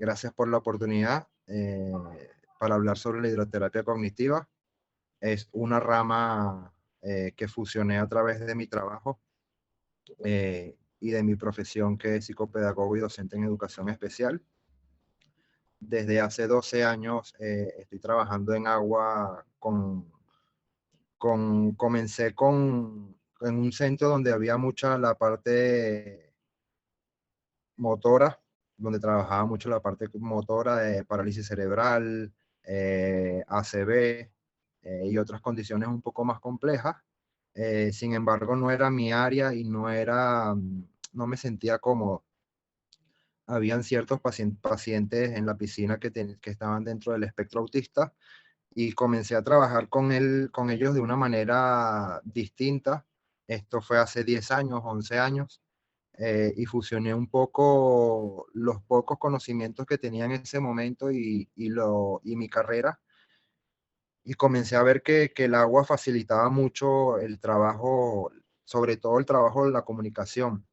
Gracias por la oportunidad para hablar sobre la hidroterapia cognitiva. Es una rama que fusioné a través de mi trabajo y de mi profesión, que es psicopedagogo y docente en educación especial. Desde hace 12 años estoy trabajando en agua comencé en un centro donde había mucha la parte motora, donde trabajaba mucho la parte motora de parálisis cerebral, ACV y otras condiciones un poco más complejas. Sin embargo, no era mi área y no me sentía cómodo. Habían ciertos pacientes en la piscina que estaban dentro del espectro autista y comencé a trabajar con ellos de una manera distinta. Esto fue hace 10 años, 11 años, y fusioné un poco los pocos conocimientos que tenía en ese momento y mi carrera, y comencé a ver que el agua facilitaba mucho el trabajo, sobre todo el trabajo de la comunicación.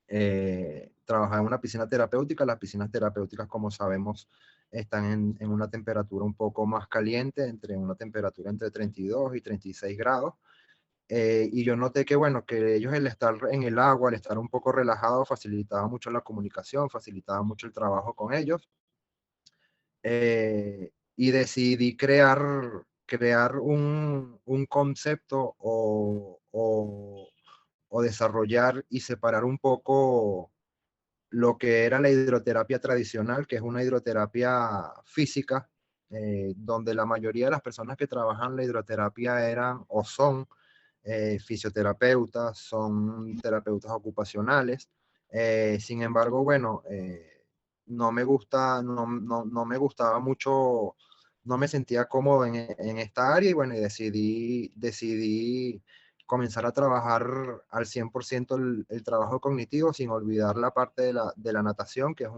Trabajaba en una piscina terapéutica. Las piscinas terapéuticas, como sabemos, están en una temperatura un poco más caliente, entre una temperatura entre 32 y 36 grados. Y yo noté que, bueno, que ellos el estar en el agua, al estar un poco relajado, facilitaba mucho la comunicación, facilitaba mucho el trabajo con ellos. Y decidí crear un concepto o desarrollar y separar un poco lo que era la hidroterapia tradicional, que es una hidroterapia física, donde la mayoría de las personas que trabajan la hidroterapia eran o son fisioterapeutas, son terapeutas ocupacionales. Sin embargo, bueno, no me gustaba mucho, no me sentía cómodo en esta área y bueno, y decidí comenzar a trabajar al 100% el trabajo cognitivo, sin olvidar la parte de la natación, que es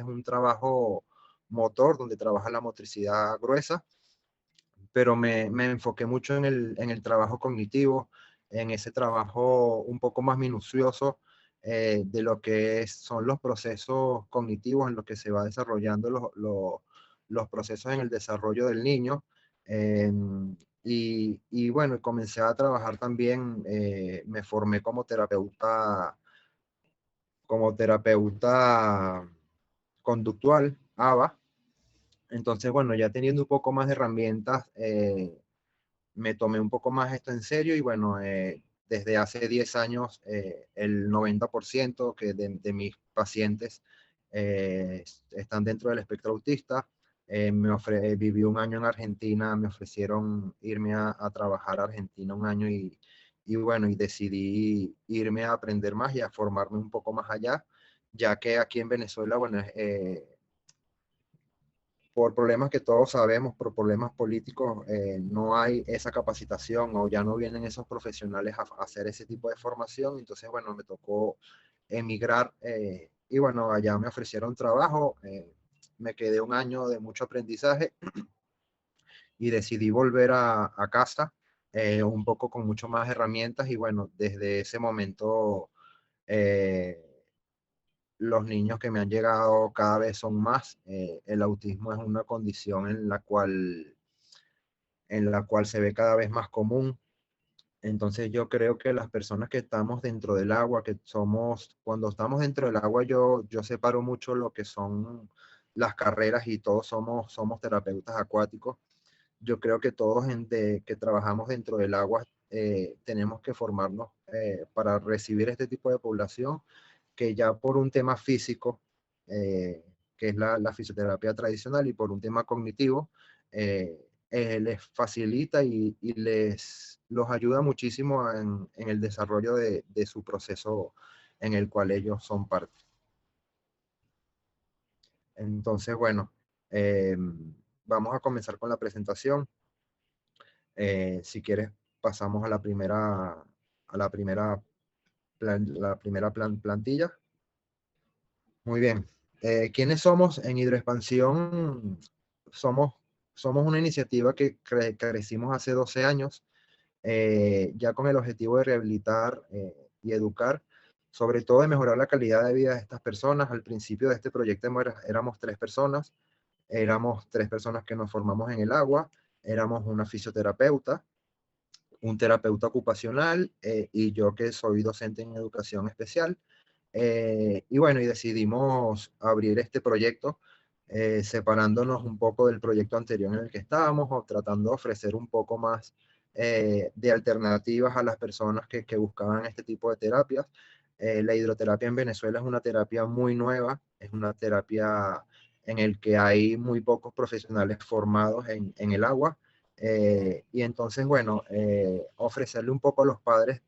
un trabajo motor, donde trabaja la motricidad gruesa, pero me enfoqué mucho en el trabajo cognitivo, en ese trabajo un poco más minucioso de lo que son los procesos cognitivos en los que se va desarrollando los procesos en el desarrollo del niño. Eh, y bueno, comencé a trabajar también, me formé como terapeuta conductual, ABA. Entonces, bueno, ya teniendo un poco más de herramientas, me tomé un poco más esto en serio y bueno, desde hace 10 años el 90% de mis pacientes están dentro del espectro autista. Viví un año en Argentina, me ofrecieron irme a trabajar a Argentina un año y bueno, y decidí irme a aprender más y a formarme un poco más allá, ya que aquí en Venezuela, bueno, por problemas que todos sabemos, por problemas políticos, no hay esa capacitación o ya no vienen esos profesionales a hacer ese tipo de formación. Entonces, bueno, me tocó emigrar y bueno, allá me ofrecieron trabajo. Me quedé un año de mucho aprendizaje y decidí volver a casa un poco con mucho más herramientas y bueno, desde ese momento eh, los niños que me han llegado cada vez son más. El autismo es una condición en la cual se ve cada vez más común. Entonces yo creo que las personas que estamos dentro del agua, cuando estamos dentro del agua, yo separo mucho lo que son las carreras y todos somos terapeutas acuáticos. Yo creo que todos que trabajamos dentro del agua tenemos que formarnos para recibir este tipo de población, que ya por un tema físico, que es la fisioterapia tradicional, y por un tema cognitivo, les facilita y los ayuda muchísimo en el desarrollo de su proceso en el cual ellos son parte. Entonces, bueno, vamos a comenzar con la presentación. Si quieres, pasamos a la primera plantilla. Muy bien. ¿Quiénes somos? En Hidroexpansión somos, somos una iniciativa que crecimos hace 12 años, ya con el objetivo de rehabilitar y educar sobre todo de mejorar la calidad de vida de estas personas. Al principio de este proyecto éramos 3 personas, éramos 3 personas que nos formamos en el agua, éramos una fisioterapeuta, un terapeuta ocupacional y yo que soy docente en educación especial. Y bueno, y decidimos abrir este proyecto separándonos un poco del proyecto anterior en el que estábamos o tratando de ofrecer un poco más de alternativas a las personas que buscaban este tipo de terapias. La hidroterapia en Venezuela es una terapia muy nueva, es una terapia en el que hay muy pocos profesionales formados en el agua. Y entonces, bueno, ofrecerle un poco a los padres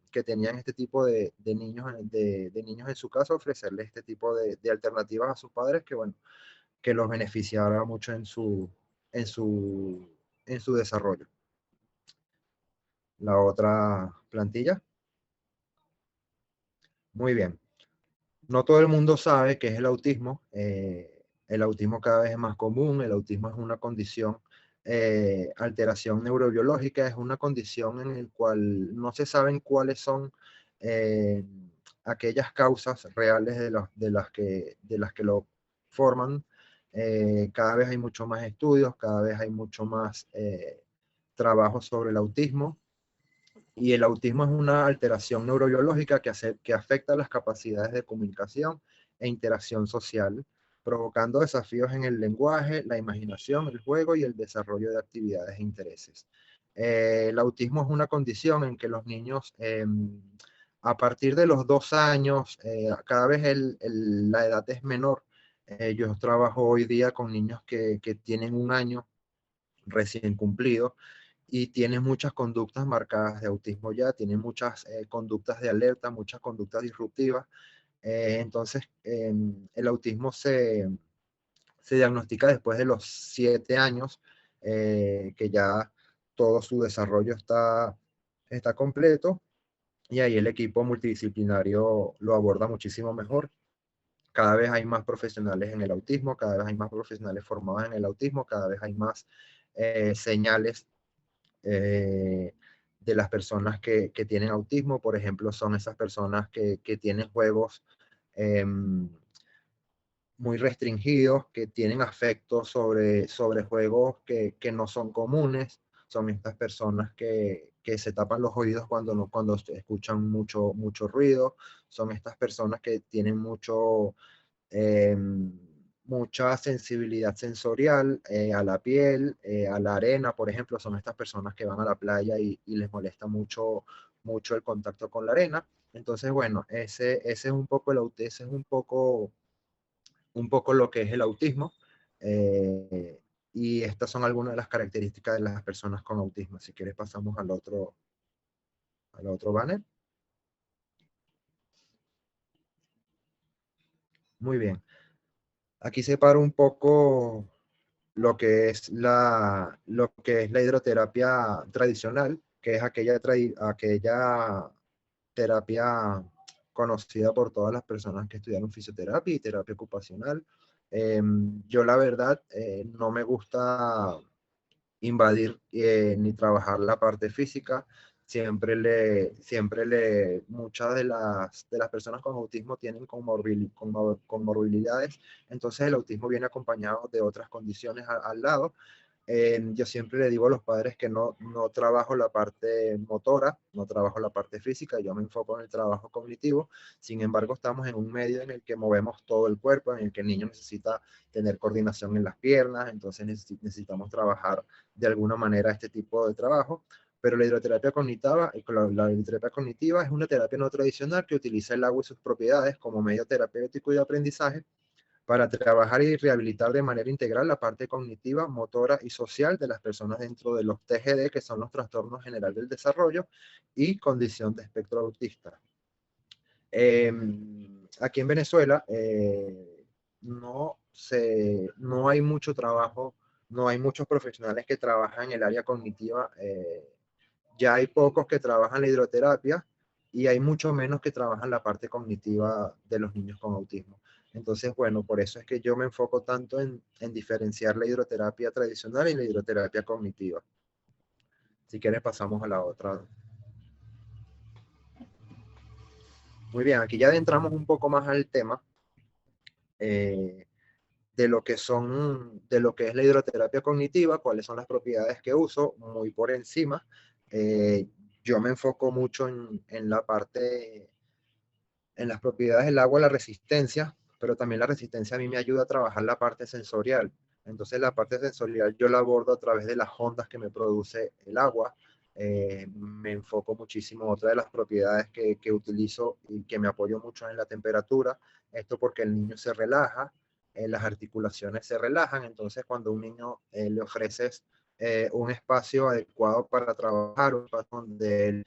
que tenían este tipo de niños, de niños en su casa, ofrecerles este tipo de alternativas a sus padres que, bueno, que los beneficiara mucho en su, en su desarrollo. La otra plantilla. Muy bien. No todo el mundo sabe qué es el autismo. El autismo cada vez es más común. El autismo es una condición, alteración neurobiológica, es una condición en la cual no se saben cuáles son eh, aquellas causas reales de las que lo forman. Cada vez hay mucho más estudios, cada vez hay mucho más trabajo sobre el autismo. Y el autismo es una alteración neurobiológica que afecta las capacidades de comunicación e interacción social, provocando desafíos en el lenguaje, la imaginación, el juego y el desarrollo de actividades e intereses. El autismo es una condición en que los niños, a partir de los 2 años, cada vez la edad es menor. Yo trabajo hoy día con niños que tienen 1 año recién cumplido y tiene muchas conductas marcadas de autismo ya, tiene muchas conductas de alerta, muchas conductas disruptivas. Entonces, el autismo se diagnostica después de los 7 años, que ya todo su desarrollo está completo y ahí el equipo multidisciplinario lo aborda muchísimo mejor. Cada vez hay más profesionales en el autismo, cada vez hay más profesionales formados en el autismo, cada vez hay más señales de las personas que tienen autismo. Por ejemplo, son esas personas que tienen juegos eh, muy restringidos, que tienen afectos sobre juegos que no son comunes. Son estas personas que se tapan los oídos cuando, no, cuando escuchan mucho ruido. Son estas personas que tienen eh, mucha sensibilidad sensorial a la piel, a la arena, por ejemplo. Son estas personas que van a la playa y les molesta mucho el contacto con la arena. Entonces, bueno, ese es un poco ese es un poco lo que es el autismo. eh, y estas son algunas de las características de las personas con autismo. Si quieres pasamos al otro banner. Muy bien. Aquí separo un poco lo que es la hidroterapia tradicional, que es aquella terapia conocida por todas las personas que estudiaron fisioterapia y terapia ocupacional. Yo la verdad no me gusta invadir ni trabajar la parte física. Muchas de las personas con autismo tienen comorbilidades, entonces el autismo viene acompañado de otras condiciones al lado. Yo siempre le digo a los padres que no trabajo la parte motora, no trabajo la parte física, yo me enfoco en el trabajo cognitivo. Sin embargo, estamos en un medio en el que movemos todo el cuerpo, en el que el niño necesita tener coordinación en las piernas, entonces necesitamos trabajar de alguna manera este tipo de trabajo. Pero la hidroterapia cognitiva, la hidroterapia cognitiva es una terapia no tradicional que utiliza el agua y sus propiedades como medio terapéutico y de aprendizaje para trabajar y rehabilitar de manera integral la parte cognitiva, motora y social de las personas dentro de los TGD, que son los trastornos generales del desarrollo y condición de espectro autista. Eh, Aquí en Venezuela no hay mucho trabajo, no hay muchos profesionales que trabajan en el área cognitiva. Ya hay pocos que trabajan la hidroterapia y hay mucho menos que trabajan la parte cognitiva de los niños con autismo. Entonces, bueno, por eso es que yo me enfoco tanto en diferenciar la hidroterapia tradicional y la hidroterapia cognitiva. Si quieres, pasamos a la otra. Muy bien, aquí ya adentramos un poco más al tema eh, de lo que de lo que es la hidroterapia cognitiva, cuáles son las propiedades que uso, muy por encima. Eh, yo me enfoco mucho en la parte, en las propiedades del agua, la resistencia, pero también la resistencia a mí me ayuda a trabajar la parte sensorial. Entonces la parte sensorial yo la abordo a través de las ondas que me produce el agua. Me enfoco muchísimo. Otra de las propiedades que utilizo y que me apoyo mucho en la temperatura, esto porque el niño se relaja, las articulaciones se relajan, entonces cuando a un niño le ofreces un espacio adecuado para trabajar, un espacio donde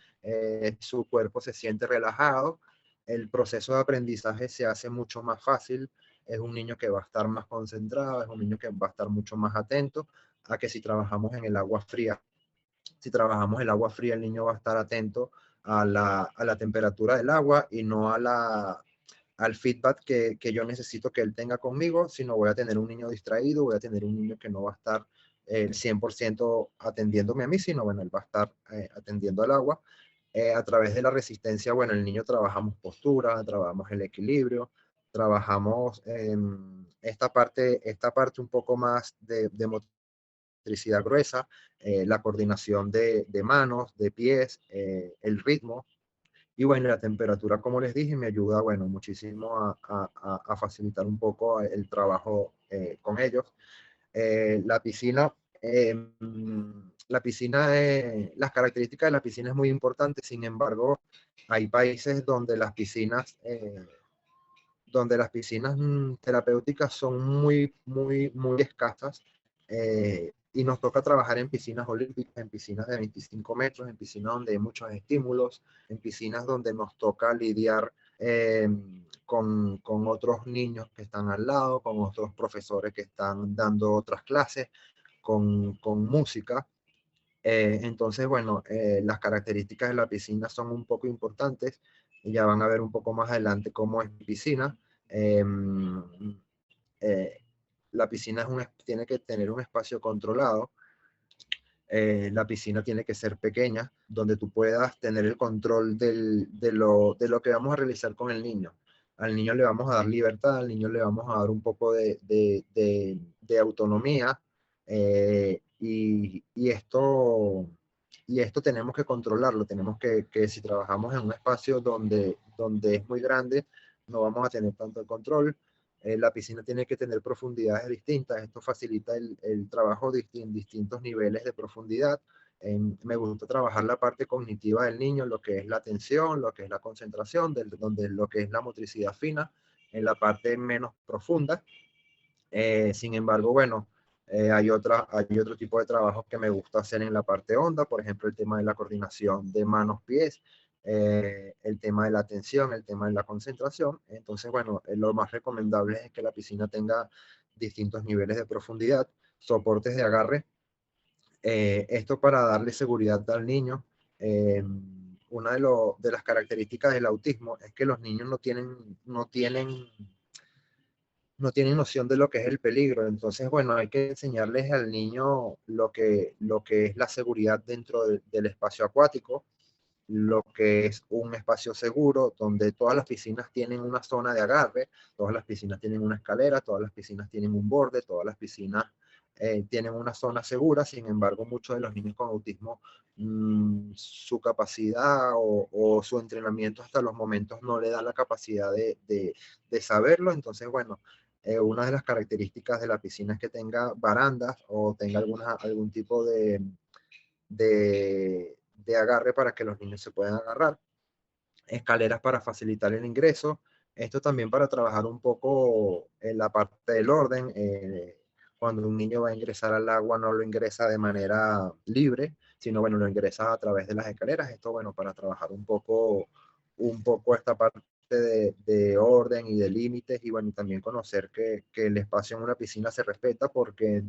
su cuerpo se siente relajado, el proceso de aprendizaje se hace mucho más fácil. Es un niño que va a estar más concentrado, es un niño que va a estar mucho más atento a que si trabajamos en el agua fría. Si trabajamos el agua fría, el niño va a estar atento a la temperatura del agua y no al feedback que yo necesito que él tenga conmigo, sino voy a tener un niño distraído, voy a tener un niño que no va a estar 100% atendiéndome a mí, sino bueno, él va a estar atendiendo al agua. A través de la resistencia, bueno, el niño trabajamos postura, trabajamos el equilibrio, trabajamos esta parte un poco más de motricidad gruesa, la coordinación de manos, de pies, el ritmo. Y bueno, la temperatura, como les dije, me ayuda, bueno, muchísimo a facilitar un poco el trabajo con ellos. La piscina, las características de la piscina es muy importante, sin embargo, hay países donde las piscinas terapéuticas son muy escasas y nos toca trabajar en piscinas olímpicas, en piscinas de 25 metros, en piscinas donde hay muchos estímulos, en piscinas donde nos toca lidiar con otros niños que están al lado, con otros profesores que están dando otras clases, con música. Entonces, bueno, las características de la piscina son un poco importantes. Ya van a ver un poco más adelante cómo es mi piscina. Eh, eh, la piscina tiene que tener un espacio controlado. La piscina tiene que ser pequeña, donde tú puedas tener el control de lo que vamos a realizar con el niño. Al niño le vamos a dar libertad, al niño le vamos a dar un poco de autonomía y esto tenemos que controlarlo. Tenemos que si trabajamos en un espacio donde es muy grande, no vamos a tener tanto el control. La piscina tiene que tener profundidades distintas. Esto facilita el trabajo en distintos niveles de profundidad. Me gusta trabajar la parte cognitiva del niño, lo que es la atención, lo que es la concentración, donde lo que es la motricidad fina, en la parte menos profunda. Sin embargo, bueno, hay otro tipo de trabajos que me gusta hacer en la parte honda, por ejemplo, el tema de la coordinación de manos-pies, el tema de la atención, el tema de la concentración. Entonces, bueno, lo más recomendable es que la piscina tenga distintos niveles de profundidad, soportes de agarre, esto para darle seguridad al niño. Una de las características del autismo es que los niños no tienen noción de lo que es el peligro. Entonces, bueno, hay que enseñarles al niño lo que es la seguridad dentro del espacio acuático, lo que es un espacio seguro, donde todas las piscinas tienen una zona de agarre, todas las piscinas tienen una escalera, todas las piscinas tienen un borde, todas las piscinas tienen una zona segura. Sin embargo, muchos de los niños con autismo, su capacidad o su entrenamiento hasta los momentos no le da la capacidad de saberlo. Entonces, bueno, una de las características de la piscina es que tenga barandas o tenga algún tipo de agarre para que los niños se puedan agarrar, escaleras para facilitar el ingreso, esto también para trabajar un poco en la parte del orden. Cuando un niño va a ingresar al agua no lo ingresa de manera libre, sino bueno, lo ingresa a través de las escaleras. Esto bueno, para trabajar un poco esta parte de orden y de límites y bueno, y también conocer que el espacio en una piscina se respeta porque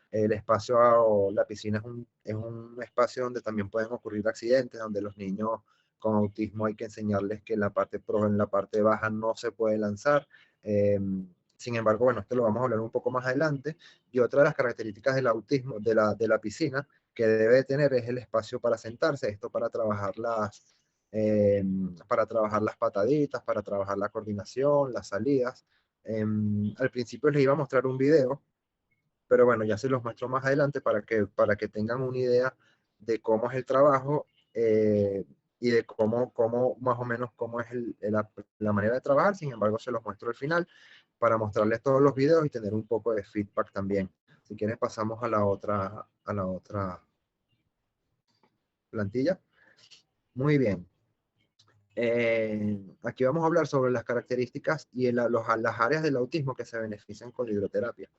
el espacio o la piscina es un espacio donde también pueden ocurrir accidentes, donde los niños con autismo hay que enseñarles que en la parte baja no se puede lanzar. Eh, Sin embargo, bueno, esto lo vamos a hablar un poco más adelante. Y otra de las características del autismo, de la piscina, que debe tener es el espacio para sentarse, esto para trabajar para trabajar las pataditas, para trabajar la coordinación, las salidas. Al principio les iba a mostrar un video, pero bueno, ya se los muestro más adelante para que tengan una idea de cómo es el trabajo y de cómo más o menos cómo es la manera de trabajar. Sin embargo, se los muestro al final para mostrarles todos los videos y tener un poco de feedback también. Si quieres, pasamos a la otra plantilla. Muy bien. Aquí vamos a hablar sobre las características y las áreas del autismo que se benefician con la hidroterapia.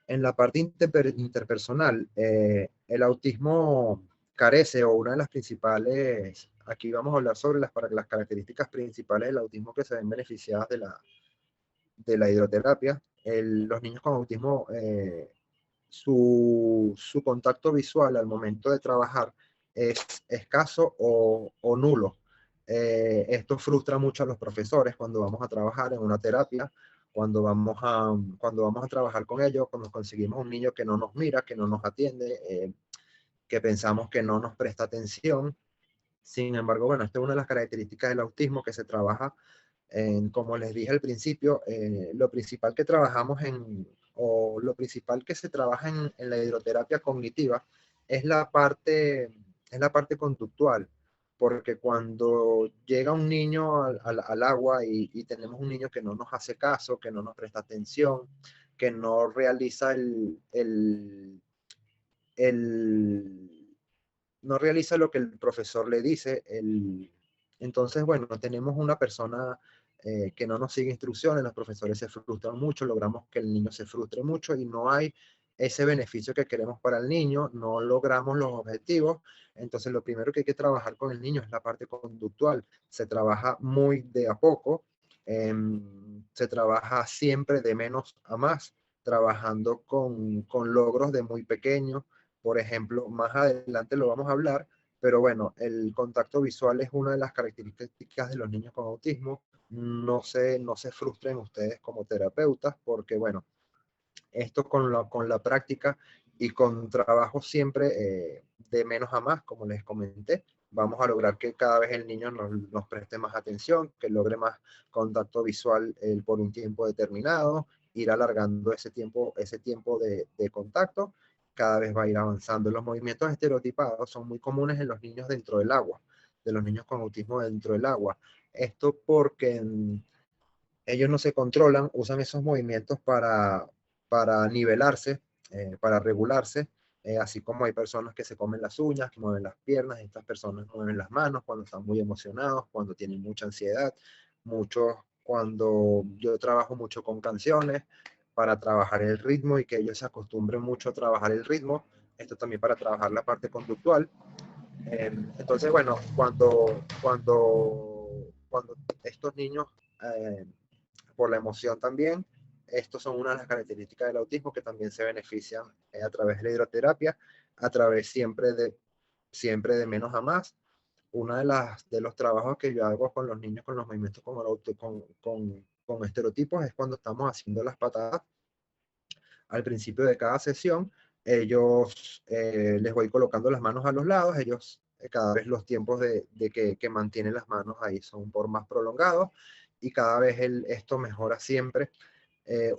En la parte interpersonal, el autismo carece, o una de las principales, aquí vamos a hablar sobre las características principales del autismo que se ven beneficiadas de la hidroterapia. Los niños con autismo, su contacto visual al momento de trabajar es escaso o nulo. Esto frustra mucho a los profesores cuando vamos a trabajar en una terapia, cuando vamos a trabajar con ellos, cuando conseguimos un niño que no nos mira, que no nos atiende, que pensamos que no nos presta atención. Sin embargo, bueno, esta es una de las características del autismo que se trabaja como les dije al principio, lo principal que trabajamos o lo principal que se trabaja en la hidroterapia cognitiva es es la parte conductual, porque cuando llega un niño al agua y tenemos un niño que no nos hace caso, que no nos presta atención, que no realiza el no realiza lo que el profesor le dice. Entonces, bueno, tenemos una persona que no nos sigue instrucciones, los profesores se frustran mucho, logramos que el niño se frustre mucho y no hay ese beneficio que queremos para el niño, no logramos los objetivos. Entonces, lo primero que hay que trabajar con el niño es la parte conductual. Se trabaja muy de a poco, se trabaja siempre de menos a más, trabajando con logros de muy pequeños. Por ejemplo, más adelante lo vamos a hablar, pero bueno, el contacto visual es una de las características de los niños con autismo. No se frustren ustedes como terapeutas, porque bueno, esto con la práctica y con trabajo siempre de menos a más, como les comenté, vamos a lograr que cada vez el niño nos preste más atención, que logre más contacto visual por un tiempo determinado, ir alargando ese tiempo de contacto, cada vez va a ir avanzando. Los movimientos estereotipados son muy comunes en los niños dentro del agua, de los niños con autismo dentro del agua. Esto porque ellos no se controlan, usan esos movimientos para nivelarse, para regularse, así como hay personas que se comen las uñas, que mueven las piernas, estas personas mueven las manos cuando están muy emocionados, cuando tienen mucha ansiedad, cuando yo trabajo mucho con canciones para trabajar el ritmo y que ellos se acostumbren mucho a trabajar el ritmo, esto también para trabajar la parte conductual. Entonces, bueno, cuando estos niños eh, por la emoción también. Estos son una de las características del autismo que también se benefician a través de la hidroterapia, a través siempre de menos a más. Una de los trabajos que yo hago con los niños con los movimientos con estereotipos es cuando estamos haciendo las patadas al principio de cada sesión. Ellos les voy colocando las manos a los lados, ellos cada vez los tiempos que mantienen las manos ahí son por más prolongados y cada vez esto mejora siempre.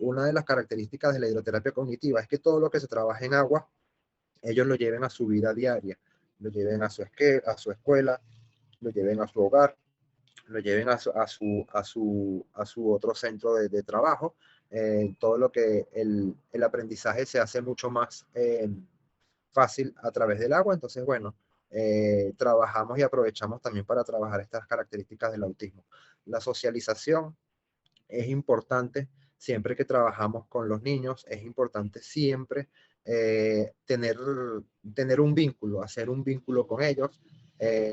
Una de las características de la hidroterapia cognitiva es que todo lo que se trabaja en agua, ellos lo lleven a su vida diaria, lo lleven a su escuela, lo lleven a su hogar, lo lleven a su otro centro de trabajo. Todo lo que el aprendizaje se hace mucho más fácil a través del agua. Entonces, bueno, trabajamos y aprovechamos también para trabajar estas características del autismo. La socialización es importante siempre que trabajamos con los niños, es importante siempre tener un vínculo, hacer un vínculo con ellos,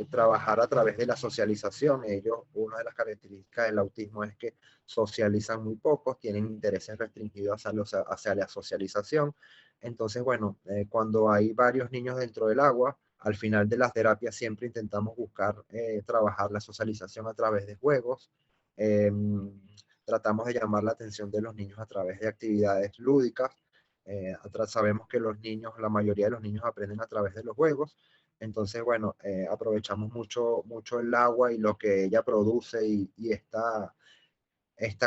trabajar a través de la socialización. Ellos, una de las características del autismo es que socializan muy poco, tienen intereses restringidos hacia la socialización. Entonces, bueno, cuando hay varios niños dentro del agua, al final de las terapias siempre intentamos buscar trabajar la socialización a través de juegos. Eh, Tratamos de llamar la atención de los niños a través de actividades lúdicas. Sabemos que los niños, la mayoría de los niños aprenden a través de los juegos. Entonces, bueno, aprovechamos mucho el agua y lo que ella produce y esta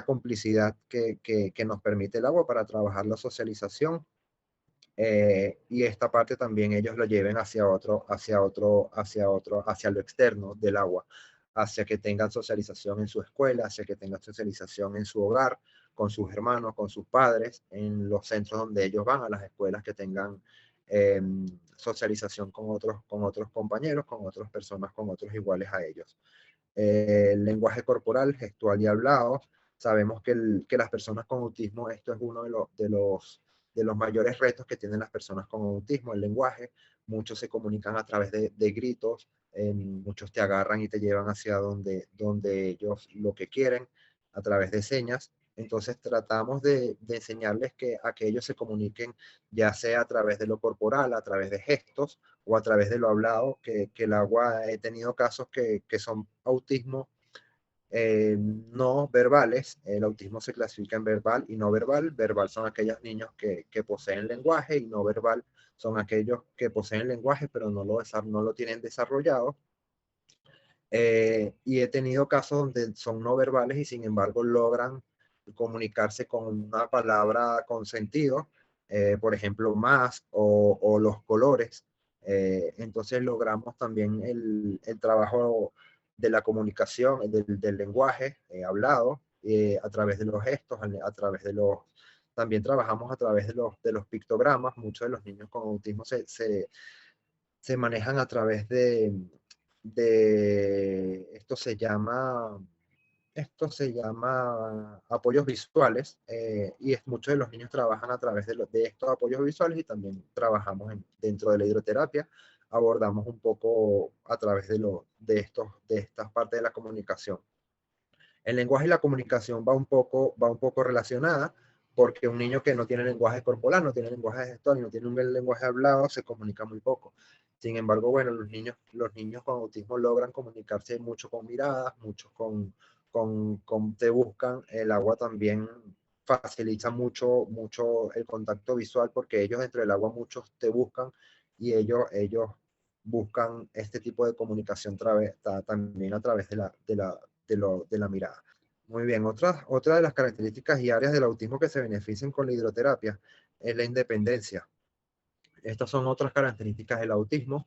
complicidad que nos permite el agua para trabajar la socialización. Y esta parte también ellos lo lleven hacia lo externo del agua, hacia que tengan socialización en su escuela, hacia que tengan socialización en su hogar, con sus hermanos, con sus padres, en los centros donde ellos van, a las escuelas que tengan eh, socialización con otros compañeros, con otras personas, con otros iguales a ellos. El lenguaje corporal, gestual y hablado. Sabemos que las personas con autismo, esto es uno de los mayores retos que tienen las personas con autismo, el lenguaje. Muchos se comunican a través de gritos, muchos te agarran y te llevan hacia donde ellos lo que quieren, a través de señas. Entonces tratamos de enseñarles a que ellos se comuniquen, ya sea a través de lo corporal, a través de gestos, o a través de lo hablado, que el agua, he tenido casos que son autismo no verbales. El autismo se clasifica en verbal y no verbal. Verbal son aquellos niños que poseen lenguaje, y no verbal son aquellos que poseen lenguaje pero no lo tienen desarrollado. Y he tenido casos donde son no verbales y sin embargo logran comunicarse con una palabra con sentido, por ejemplo, más o los colores. Entonces logramos también el trabajo de la comunicación, del lenguaje hablado, a través de los gestos, a través de los... También trabajamos a través de los pictogramas. Muchos de los niños con autismo se manejan a través de esto se llama apoyos visuales, y muchos de los niños trabajan a través de estos apoyos visuales, y también trabajamos dentro de la hidroterapia, abordamos un poco a través de estas partes de la comunicación. El lenguaje y la comunicación va un poco relacionada, porque un niño que no tiene lenguaje corporal, no tiene lenguaje gestual y no tiene un lenguaje hablado, se comunica muy poco. Sin embargo, bueno, los niños con autismo logran comunicarse mucho con miradas, mucho te buscan. El agua también facilita mucho el contacto visual, porque ellos dentro del agua muchos te buscan, y ellos buscan este tipo de comunicación también a través de la mirada. Muy bien, otra de las características y áreas del autismo que se benefician con la hidroterapia es la independencia. Estas son otras características del autismo,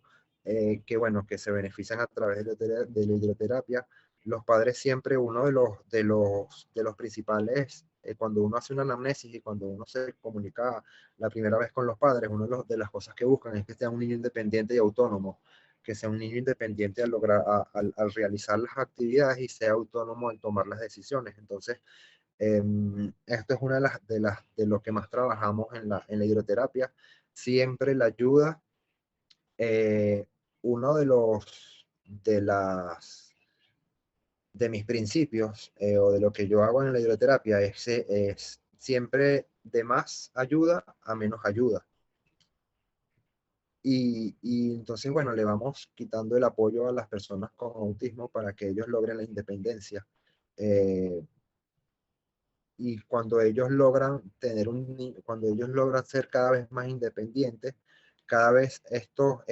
bueno, que se benefician a través de la hidroterapia. Los padres siempre, uno de los principales, cuando uno hace una anamnesis y cuando uno se comunica la primera vez con los padres, una de las cosas que buscan es que sea un niño independiente y autónomo, que sea un niño independiente al realizar las actividades, y sea autónomo al tomar las decisiones. Entonces, esto es una de lo que más trabajamos en la hidroterapia. Siempre la ayuda. eh, Uno de las, de mis principios, o de lo que yo hago en la hidroterapia, es siempre de más ayuda a menos ayuda. Y entonces, bueno, le vamos quitando el apoyo a las personas con autismo para que ellos logren la independencia. Eh, y cuando ellos logran ser cada vez más independientes, cada vez estos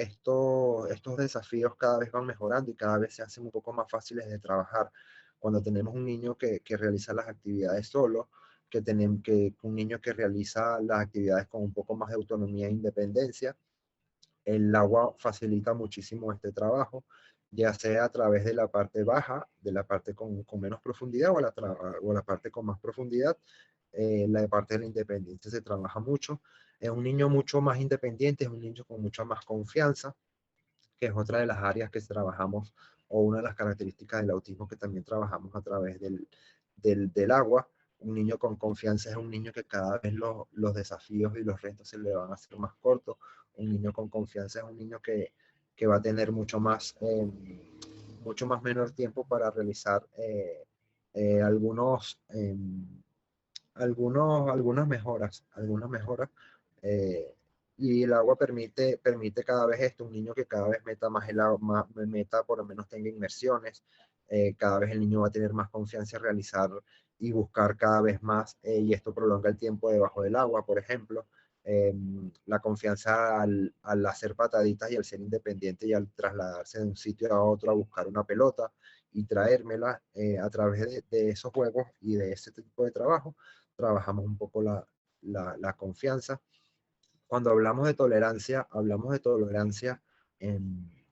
desafíos cada vez van mejorando y cada vez se hacen un poco más fáciles de trabajar. Cuando tenemos un niño que realiza las actividades solo, un niño que realiza las actividades con un poco más de autonomía e independencia, el agua facilita muchísimo este trabajo, ya sea a través de la parte baja, de la parte con menos profundidad, o la parte con más profundidad. La parte de la independencia se trabaja mucho. Es un niño mucho más independiente, es un niño con mucha más confianza, que es otra de las áreas que trabajamos, o una de las características del autismo que también trabajamos a través del agua. Un niño con confianza es un niño que cada vez los desafíos y los retos se le van a hacer más cortos. Un niño con confianza es un niño que va a tener mucho más menor tiempo para realizar algunas mejoras. eh, y el agua permite cada vez esto, un niño que cada vez meta más el agua, meta, por lo menos tenga inmersiones. Cada vez el niño va a tener más confianza en realizar y buscar cada vez más, y esto prolonga el tiempo debajo del agua, por ejemplo. la confianza al hacer pataditas y al ser independiente y al trasladarse de un sitio a otro a buscar una pelota y traérmela a través de esos juegos y de ese tipo de trabajo, trabajamos un poco la confianza. Cuando hablamos de tolerancia,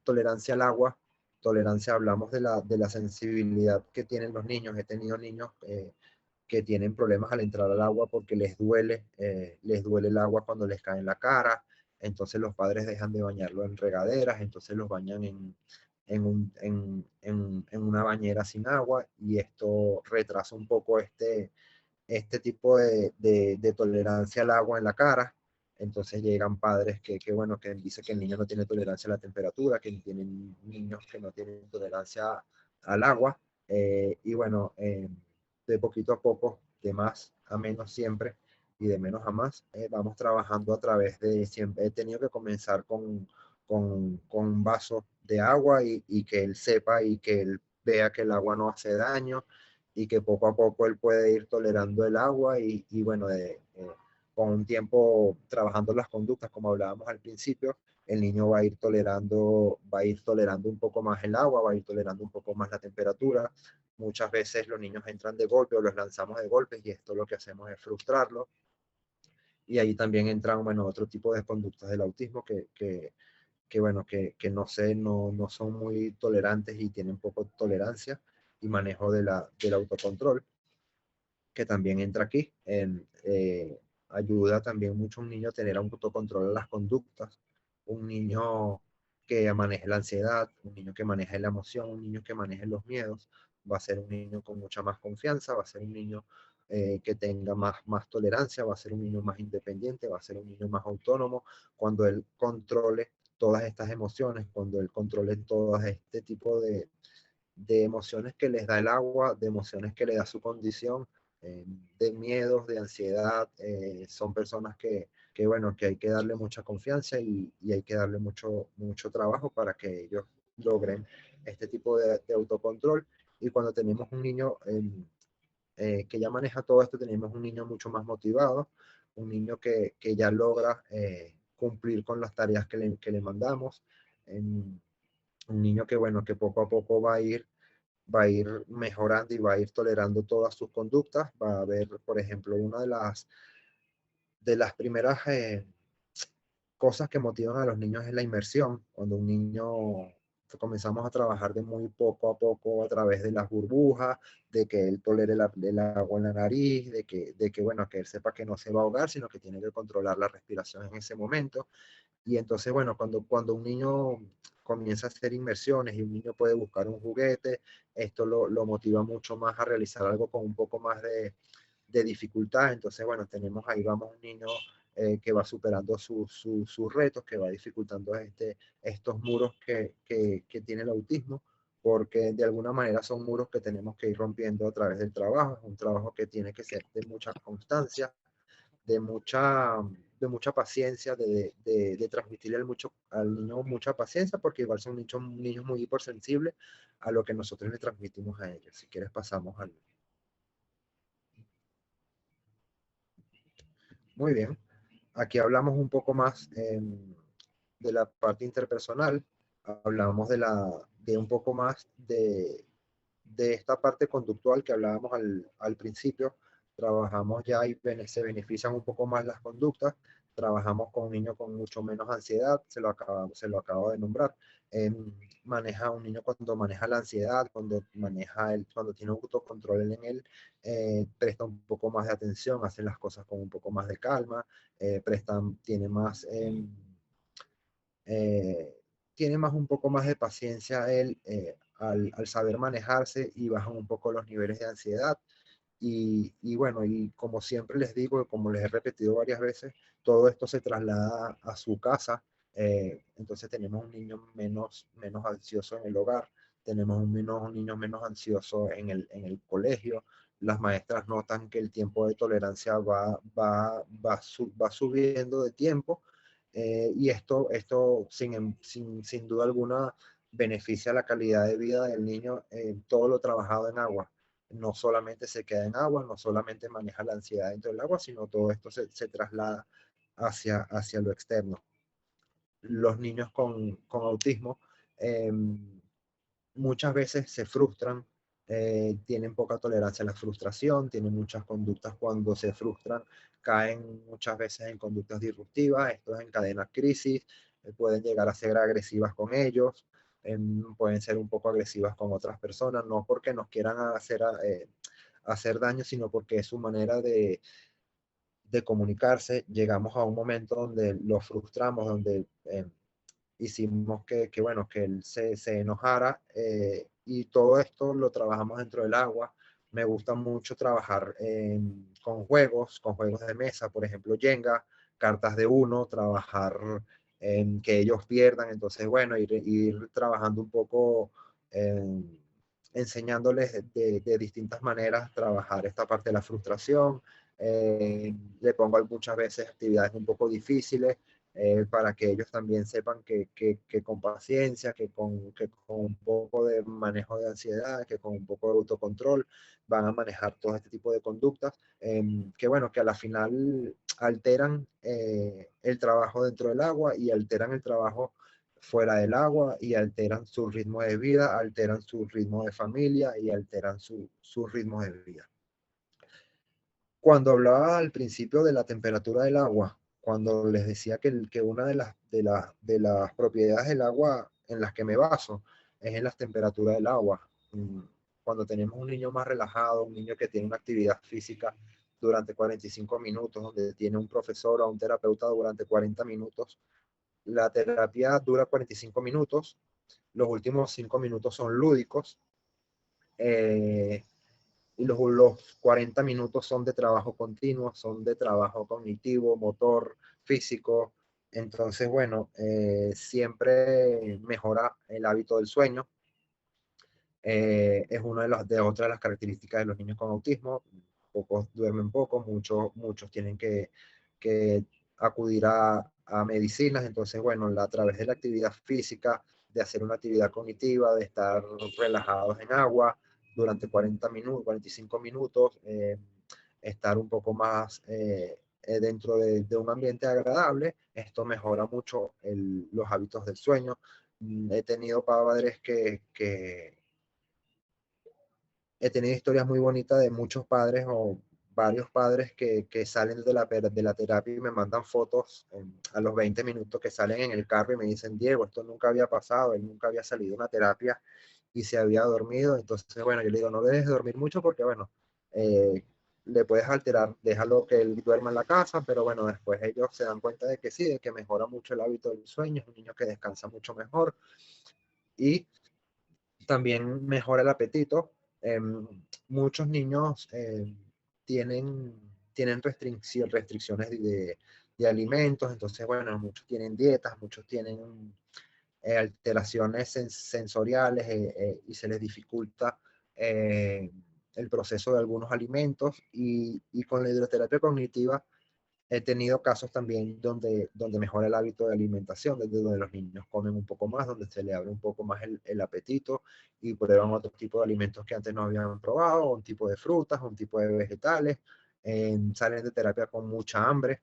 tolerancia al agua, tolerancia, hablamos de la sensibilidad que tienen los niños. He tenido niños que tienen problemas al entrar al agua porque les duele el agua cuando les cae en la cara, entonces los padres dejan de bañarlo en regaderas, entonces los bañan en una bañera sin agua y esto retrasa un poco este tipo de tolerancia al agua en la cara. Entonces llegan padres bueno, que dicen que el niño no tiene tolerancia a la temperatura, que tienen niños que no tienen tolerancia al agua. Y bueno, de poquito a poco, de más a menos siempre y de menos a más, vamos trabajando a través de siempre. He tenido que comenzar con un vaso de agua y que él sepa y que él vea que el agua no hace daño y que poco a poco él puede ir tolerando el agua y bueno, con un tiempo trabajando las conductas, como hablábamos al principio, el niño va a ir tolerando un poco más el agua, va a ir tolerando un poco más la temperatura. Muchas veces los niños entran de golpe o los lanzamos de golpe y esto lo que hacemos es frustrarlos. Y ahí también entran, bueno, otro tipo de conductas del autismo bueno, que no sé, no son muy tolerantes y tienen poco tolerancia y manejo del autocontrol, que también entra aquí. Ayuda también mucho a un niño a tener autocontrol de las conductas, un niño que maneje la ansiedad, un niño que maneje la emoción, un niño que maneje los miedos, va a ser un niño con mucha más confianza, va a ser un niño que tenga más tolerancia, va a ser un niño más independiente, va a ser un niño más autónomo, cuando él controle todas estas emociones, cuando él controle todo este tipo de emociones que les da el agua, de emociones que le da su condición, de miedos, de ansiedad. Son personas bueno, que hay que darle mucha confianza y hay que darle mucho trabajo para que ellos logren este tipo de autocontrol. Y cuando tenemos un niño que ya maneja todo esto, tenemos un niño mucho más motivado, un niño que ya logra cumplir con las tareas que le mandamos, un niño que, bueno, que poco a poco va a ir mejorando y va a ir tolerando todas sus conductas. Va a haber, por ejemplo, una de las primeras cosas que motivan a los niños es la inmersión. Cuando un niño comenzamos a trabajar de muy poco a poco a través de las burbujas, de que él tolere el agua en la nariz, bueno, que él sepa que no se va a ahogar, sino que tiene que controlar la respiración en ese momento. Y entonces, bueno, cuando un niño comienza a hacer inmersiones y un niño puede buscar un juguete, esto lo motiva mucho más a realizar algo con un poco más de dificultad. Entonces, bueno, tenemos ahí, vamos, un niño que va superando sus retos, que va dificultando estos muros que tiene el autismo, porque de alguna manera son muros que tenemos que ir rompiendo a través del trabajo. Es un trabajo que tiene que ser de mucha constancia, de mucha, de mucha paciencia, de transmitirle al niño mucha paciencia, porque igual son niños muy hipersensibles a lo que nosotros le transmitimos a ellos. Si quieres pasamos al... Muy bien. Aquí hablamos un poco más de la parte interpersonal, hablamos de un poco más de esta parte conductual que hablábamos al principio. Trabajamos ya y se benefician un poco más las conductas. Trabajamos con un niño con mucho menos ansiedad, se lo acabo de nombrar. Maneja un niño cuando maneja la ansiedad, cuando tiene autocontrol en él, presta un poco más de atención, hace las cosas con un poco más de calma, tiene más eh, tiene más un poco más de paciencia él al saber manejarse y bajan un poco los niveles de ansiedad. Y bueno, y como siempre les digo, como les he repetido varias veces, todo esto se traslada a su casa. Entonces tenemos un niño menos ansioso en el hogar, tenemos un niño menos ansioso en el colegio. Las maestras notan que el tiempo de tolerancia va subiendo de tiempo, y esto sin duda alguna beneficia la calidad de vida del niño en todo lo trabajado en agua. No solamente se queda en agua, no solamente maneja la ansiedad dentro del agua, sino todo esto se traslada hacia lo externo. Los niños con autismo eh, muchas veces se frustran, tienen poca tolerancia a la frustración, tienen muchas conductas cuando se frustran, caen muchas veces en conductas disruptivas, esto encadena crisis, pueden llegar a ser agresivas con ellos, pueden ser un poco agresivas con otras personas, no porque nos quieran hacer daño, sino porque es su manera de comunicarse. Llegamos a un momento donde lo frustramos, donde hicimos bueno, que él se enojara, y todo esto lo trabajamos dentro del agua. Me gusta mucho trabajar con juegos de mesa, por ejemplo, Jenga, cartas de uno, trabajar en que ellos pierdan. Entonces, bueno, ir trabajando un poco, enseñándoles de distintas maneras trabajar esta parte de la frustración. Le pongo muchas veces actividades un poco difíciles, para que ellos también sepan que con paciencia, que con un poco de manejo de ansiedad, que con un poco de autocontrol van a manejar todo este tipo de conductas, que bueno, que a la final alteran el trabajo dentro del agua y alteran el trabajo fuera del agua y alteran su ritmo de vida, alteran su ritmo de familia y alteran su ritmo de vida. Cuando hablaba al principio de la temperatura del agua, cuando les decía que una de las propiedades del agua en las que me baso es en las temperaturas del agua. Cuando tenemos un niño más relajado, un niño que tiene una actividad física durante 45 minutos, donde tiene un profesor o un terapeuta durante 40 minutos, la terapia dura 45 minutos, los últimos 5 minutos son lúdicos, eh, y los 40 minutos son de trabajo continuo, son de trabajo cognitivo, motor, físico. Entonces, bueno, siempre mejora el hábito del sueño. Es una de otras de las características de los niños con autismo. Pocos duermen poco, muchos tienen que acudir a medicinas. Entonces, bueno, a través de la actividad física, de hacer una actividad cognitiva, de estar relajados en agua durante 40 minutos, 45 minutos, estar un poco más dentro de un ambiente agradable, esto mejora mucho los hábitos del sueño. He tenido padres he tenido historias muy bonitas de muchos padres o varios padres que salen de la terapia y me mandan fotos a los 20 minutos, que salen en el carro y me dicen: Diego, esto nunca había pasado, él nunca había salido a una terapia y se había dormido. Entonces, bueno, yo le digo: no debes dormir mucho porque, bueno, eh, le puedes alterar, déjalo que él duerma en la casa, pero bueno, después ellos se dan cuenta de que sí, de que mejora mucho el hábito del sueño, es un niño que descansa mucho mejor y también mejora el apetito. Muchos niños tienen, tienen restricciones de alimentos, entonces, bueno, muchos tienen dietas, muchos tienen alteraciones sensoriales, y se les dificulta eh, el proceso de algunos alimentos, y con la hidroterapia cognitiva he tenido casos también donde mejora el hábito de alimentación, desde donde los niños comen un poco más, donde se le abre un poco más el apetito y prueban otro tipo de alimentos que antes no habían probado, un tipo de frutas, un tipo de vegetales. Salen de terapia con mucha hambre,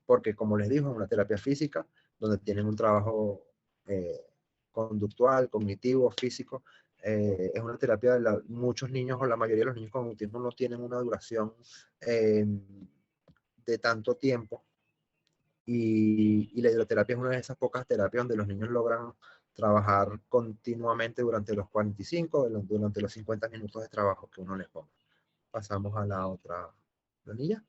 porque como les digo, es una terapia física, donde tienen un trabajo eh, conductual, cognitivo, físico. Es una terapia muchos niños, o la mayoría de los niños con autismo, no tienen una duración eh, de tanto tiempo, y la hidroterapia es una de esas pocas terapias donde los niños logran trabajar continuamente durante los 45, durante los 50 minutos de trabajo que uno les ponga. Pasamos a la otra planilla.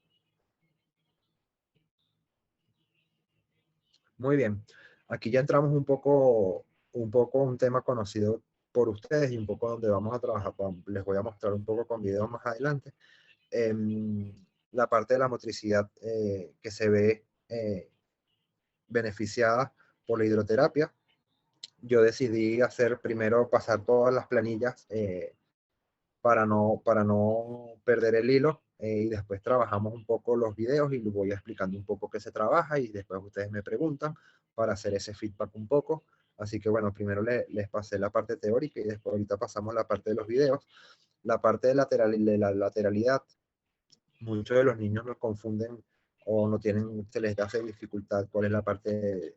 Muy bien. Aquí ya entramos un poco un tema conocido por ustedes y un poco donde vamos a trabajar. Les voy a mostrar un poco con videos más adelante. La parte de la motricidad que se ve beneficiada por la hidroterapia. Yo decidí hacer primero, pasar todas las planillas, para no perder el hilo, y después trabajamos un poco los videos y les voy explicando un poco qué se trabaja y después ustedes me preguntan para hacer ese feedback un poco. Así que bueno, primero les pasé la parte teórica y después ahorita pasamos la parte de los videos. La parte de la lateralidad, muchos de los niños nos confunden o no tienen, se les hace dificultad cuál es la parte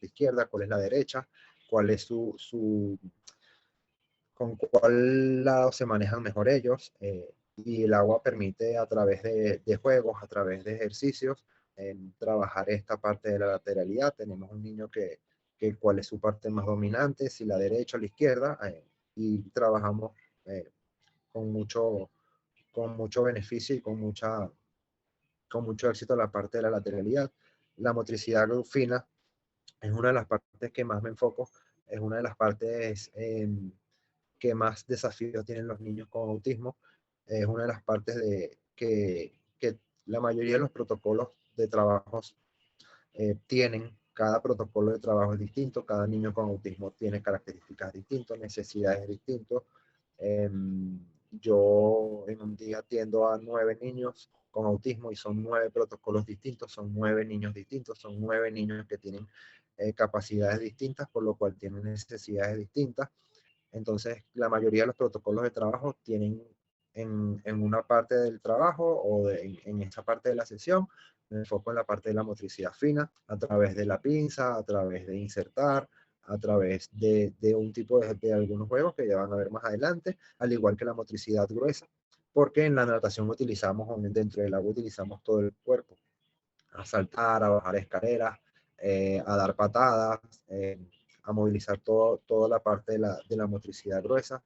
izquierda, cuál es la derecha, cuál es con cuál lado se manejan mejor ellos. Y el agua permite a través de juegos, a través de ejercicios, trabajar esta parte de la lateralidad. Tenemos un niño que cuál es su parte más dominante, si la derecha o la izquierda, y trabajamos eh, con con mucho beneficio y con mucho éxito la parte de la lateralidad. La motricidad fina es una de las partes que más me enfoco, es una de las partes que más desafíos tienen los niños con autismo. Es una de las partes que la mayoría de los protocolos de trabajos tienen. Cada protocolo de trabajo es distinto, cada niño con autismo tiene características distintas, necesidades distintas. Eh, yo en un día atiendo a 9 niños con autismo y son 9 protocolos distintos, son 9 niños distintos, son 9 niños que tienen capacidades distintas, por lo cual tienen necesidades distintas. Entonces, la mayoría de los protocolos de trabajo tienen en una parte del trabajo o en esta parte de la sesión, me enfoco en la parte de la motricidad fina, a través de la pinza, a través de insertar, a través de un tipo de algunos juegos que ya van a ver más adelante, al igual que la motricidad gruesa, porque en la natación utilizamos, dentro del agua utilizamos todo el cuerpo, a saltar, a bajar escaleras, a dar patadas, a movilizar toda la parte de la motricidad gruesa.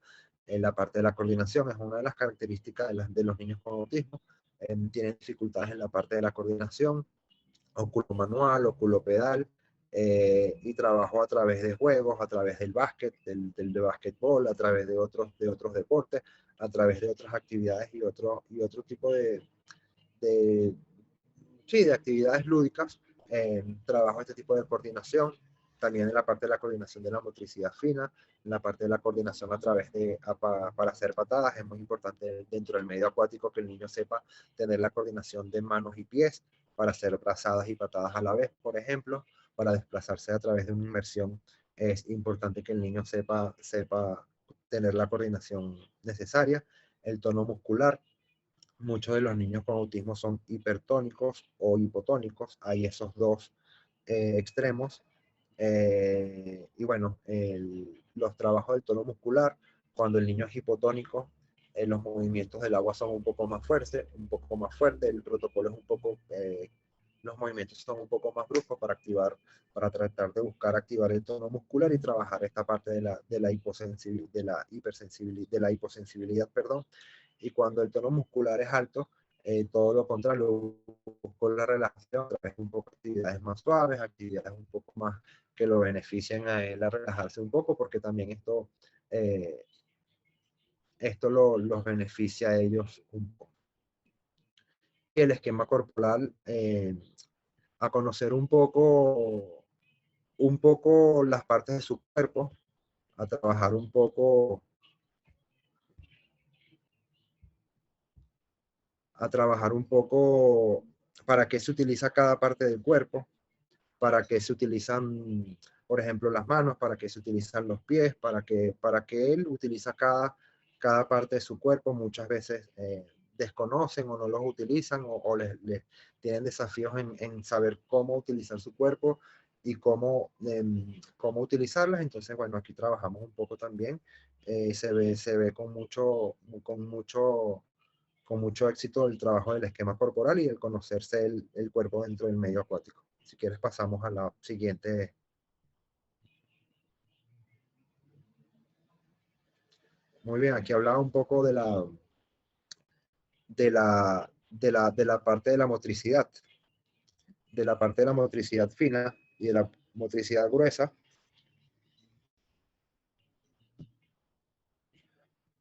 La parte de la coordinación es una de las características de los niños con autismo. Tienen dificultades en la parte de la coordinación, óculo manual, óculo pedal, y trabajo a través de juegos, a través del básquet, del de básquetbol, a través de otros deportes, a través de otras actividades y otro tipo de, sí, de actividades lúdicas. Trabajo este tipo de coordinación, también en la parte de la coordinación de la motricidad fina, en la parte de la coordinación a través para hacer patadas. Es muy importante dentro del medio acuático que el niño sepa tener la coordinación de manos y pies para hacer brazadas y patadas a la vez, por ejemplo, para desplazarse a través de una inmersión. Es importante que el niño sepa tener la coordinación necesaria, el tono muscular. Muchos de los niños con autismo son hipertónicos o hipotónicos. Hay esos dos extremos. Y bueno, los trabajos del tono muscular, cuando el niño es hipotónico, los movimientos del agua son un poco más fuertes, el protocolo es un poco, los movimientos son un poco más bruscos para activar, para tratar de buscar activar el tono muscular y trabajar esta parte de la hipersensibilidad, de la hiposensibilidad, perdón. Y cuando el tono muscular es alto, todo lo contrario, busco la relajación, a través de un poco de actividades más suaves, actividades un poco más que lo beneficien a él a relajarse un poco, porque también eh, los beneficia a ellos un poco. Y el esquema corporal, a conocer un poco las partes de su cuerpo, a trabajar un poco para qué se utiliza cada parte del cuerpo, para qué se utilizan, por ejemplo, las manos, para qué se utilizan los pies, para que él utiliza cada parte de su cuerpo. Muchas veces desconocen o no los utilizan o les tienen desafíos en saber cómo utilizar su cuerpo y cómo utilizarlas. Entonces, bueno, aquí trabajamos un poco también. Se ve con mucho éxito el trabajo del esquema corporal y el conocerse el cuerpo dentro del medio acuático. Si quieres pasamos a la siguiente. Muy bien, aquí hablaba un poco de la parte de la motricidad, de la parte de la motricidad fina y de la motricidad gruesa,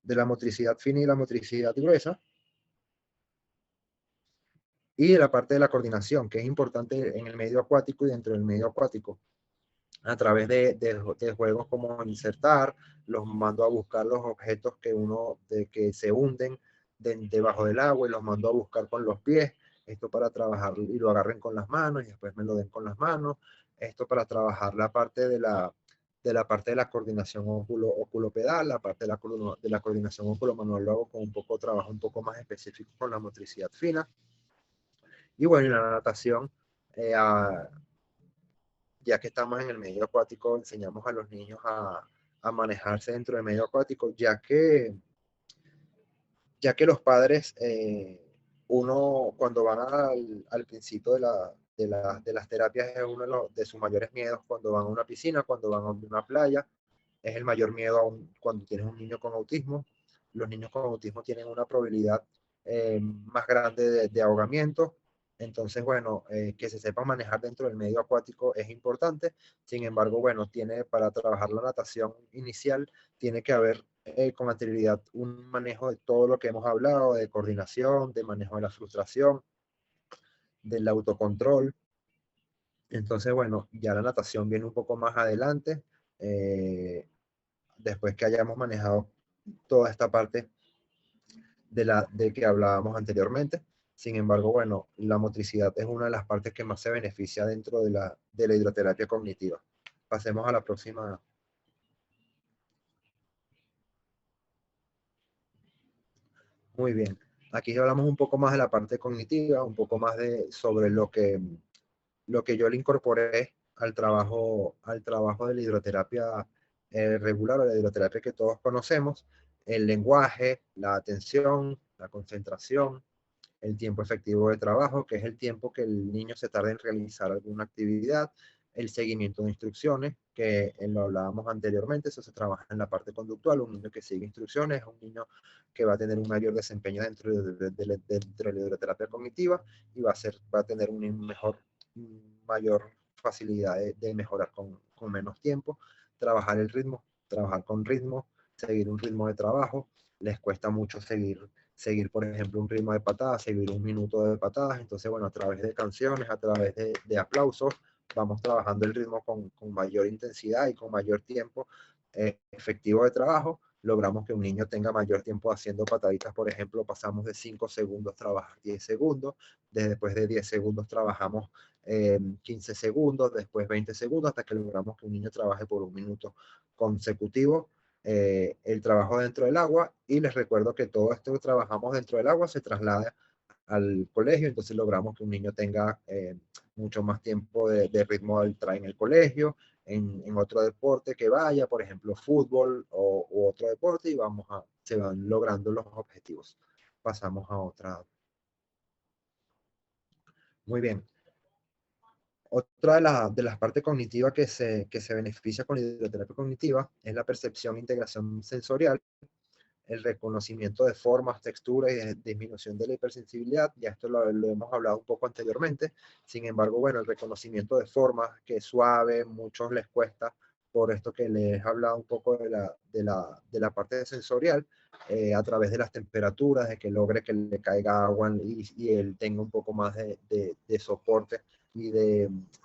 de la motricidad fina y la motricidad gruesa, y de la parte de la coordinación, que es importante en el medio acuático y dentro del medio acuático. A través de juegos como insertar, los mando a buscar los objetos que se hunden debajo del agua y los mando a buscar con los pies, esto para trabajar y lo agarren con las manos y después me lo den con las manos, esto para trabajar la parte de la coordinación óculo-pedal, la parte de la coordinación óculo-manual lo hago con trabajo un poco más específico con la motricidad fina. Y bueno, y la natación, eh, a- ya que estamos en el medio acuático, enseñamos a los niños a manejarse dentro del medio acuático, ya que los padres, uno cuando van al principio de las terapias es uno de sus mayores miedos cuando van a una piscina, cuando van a una playa, es el mayor miedo cuando tienes un niño con autismo. Los niños con autismo tienen una probabilidad más grande de ahogamiento. Entonces, bueno, que se sepa manejar dentro del medio acuático es importante. Sin embargo, bueno, para trabajar la natación inicial, tiene que haber con anterioridad un manejo de todo lo que hemos hablado, de coordinación, de manejo de la frustración, del autocontrol. Entonces, bueno, ya la natación viene un poco más adelante. Después que hayamos manejado toda esta parte de que hablábamos anteriormente. Sin embargo, bueno, la motricidad es una de las partes que más se beneficia dentro de la hidroterapia cognitiva. Pasemos a la próxima. Muy bien. Aquí hablamos un poco más de la parte cognitiva, un poco más sobre lo que yo le incorporé al trabajo de la hidroterapia regular o de la hidroterapia que todos conocemos, el lenguaje, la atención, la concentración, el tiempo efectivo de trabajo, que es el tiempo que el niño se tarda en realizar alguna actividad, el seguimiento de instrucciones, que lo hablábamos anteriormente, eso se trabaja en la parte conductual, un niño que sigue instrucciones es un niño que va a tener un mayor desempeño dentro de la hidroterapia cognitiva y va a tener mayor facilidad de mejorar con menos tiempo, trabajar con ritmo, seguir un ritmo de trabajo, les cuesta mucho seguir, por ejemplo, un ritmo de patadas, seguir un minuto de patadas. Entonces, bueno, a través de canciones, a través de aplausos, vamos trabajando el ritmo con mayor intensidad y con mayor tiempo efectivo de trabajo. Logramos que un niño tenga mayor tiempo haciendo pataditas, por ejemplo, pasamos de 5 segundos, trabajar 10 segundos, después de 10 segundos trabajamos 15 segundos, después 20 segundos, hasta que logramos que un niño trabaje por un minuto consecutivo el trabajo dentro del agua y les recuerdo que todo esto que trabajamos dentro del agua se traslada al colegio, entonces logramos que un niño tenga mucho más tiempo de ritmo en el colegio, en otro deporte que vaya, por ejemplo, fútbol u otro deporte y se van logrando los objetivos. Pasamos a otra. Muy bien. Otra de las partes cognitivas que se beneficia con la hidroterapia cognitiva es la percepción e integración sensorial, el reconocimiento de formas, texturas y disminución de la hipersensibilidad. Ya esto lo hemos hablado un poco anteriormente. Sin embargo, bueno, el reconocimiento de formas, que es suave, muchos les cuesta, por esto que les he hablado un poco de la parte sensorial, a través de las temperaturas, de que logre que le caiga agua y él tenga un poco más de soporte y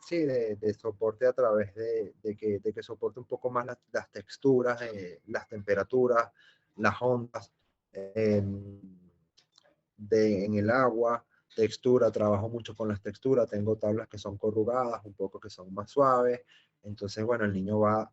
sí, de soporte a través de que soporte un poco más las texturas, las temperaturas, las ondas en el agua, textura, trabajo mucho con las texturas, tengo tablas que son corrugadas, un poco que son más suaves, entonces bueno, el niño va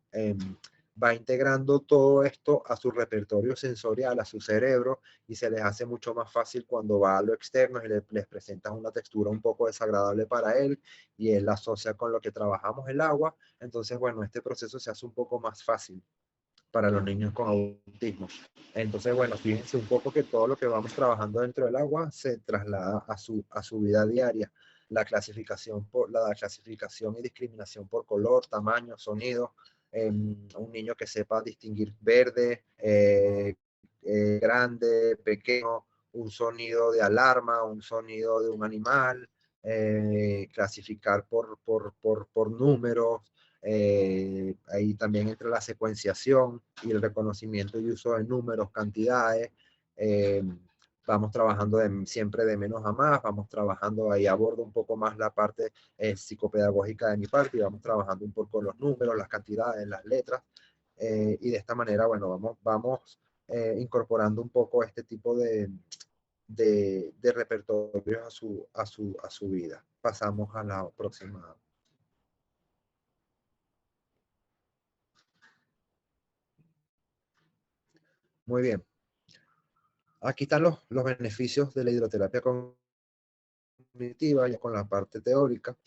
integrando todo esto a su repertorio sensorial, a su cerebro, y se les hace mucho más fácil cuando va a lo externo y les presentas una textura un poco desagradable para él, y él la asocia con lo que trabajamos el agua, entonces bueno, este proceso se hace un poco más fácil para los niños con autismo. Entonces, bueno, fíjense un poco que todo lo que vamos trabajando dentro del agua se traslada a su vida diaria. La clasificación y discriminación por color, tamaño, sonido. Un niño que sepa distinguir verde, grande, pequeño, un sonido de alarma, un sonido de un animal, clasificar por números, ahí también entra la secuenciación y el reconocimiento y uso de números, cantidades. eh, Vamos trabajando siempre de menos a más, vamos trabajando ahí, abordo un poco más la parte psicopedagógica de mi parte y vamos trabajando un poco los números, las cantidades, las letras. Y de esta manera, bueno, vamos incorporando un poco este tipo de repertorios a su vida. Pasamos a la próxima. Muy bien. Aquí están los beneficios de la hidroterapia cognitiva, ya con la parte teórica.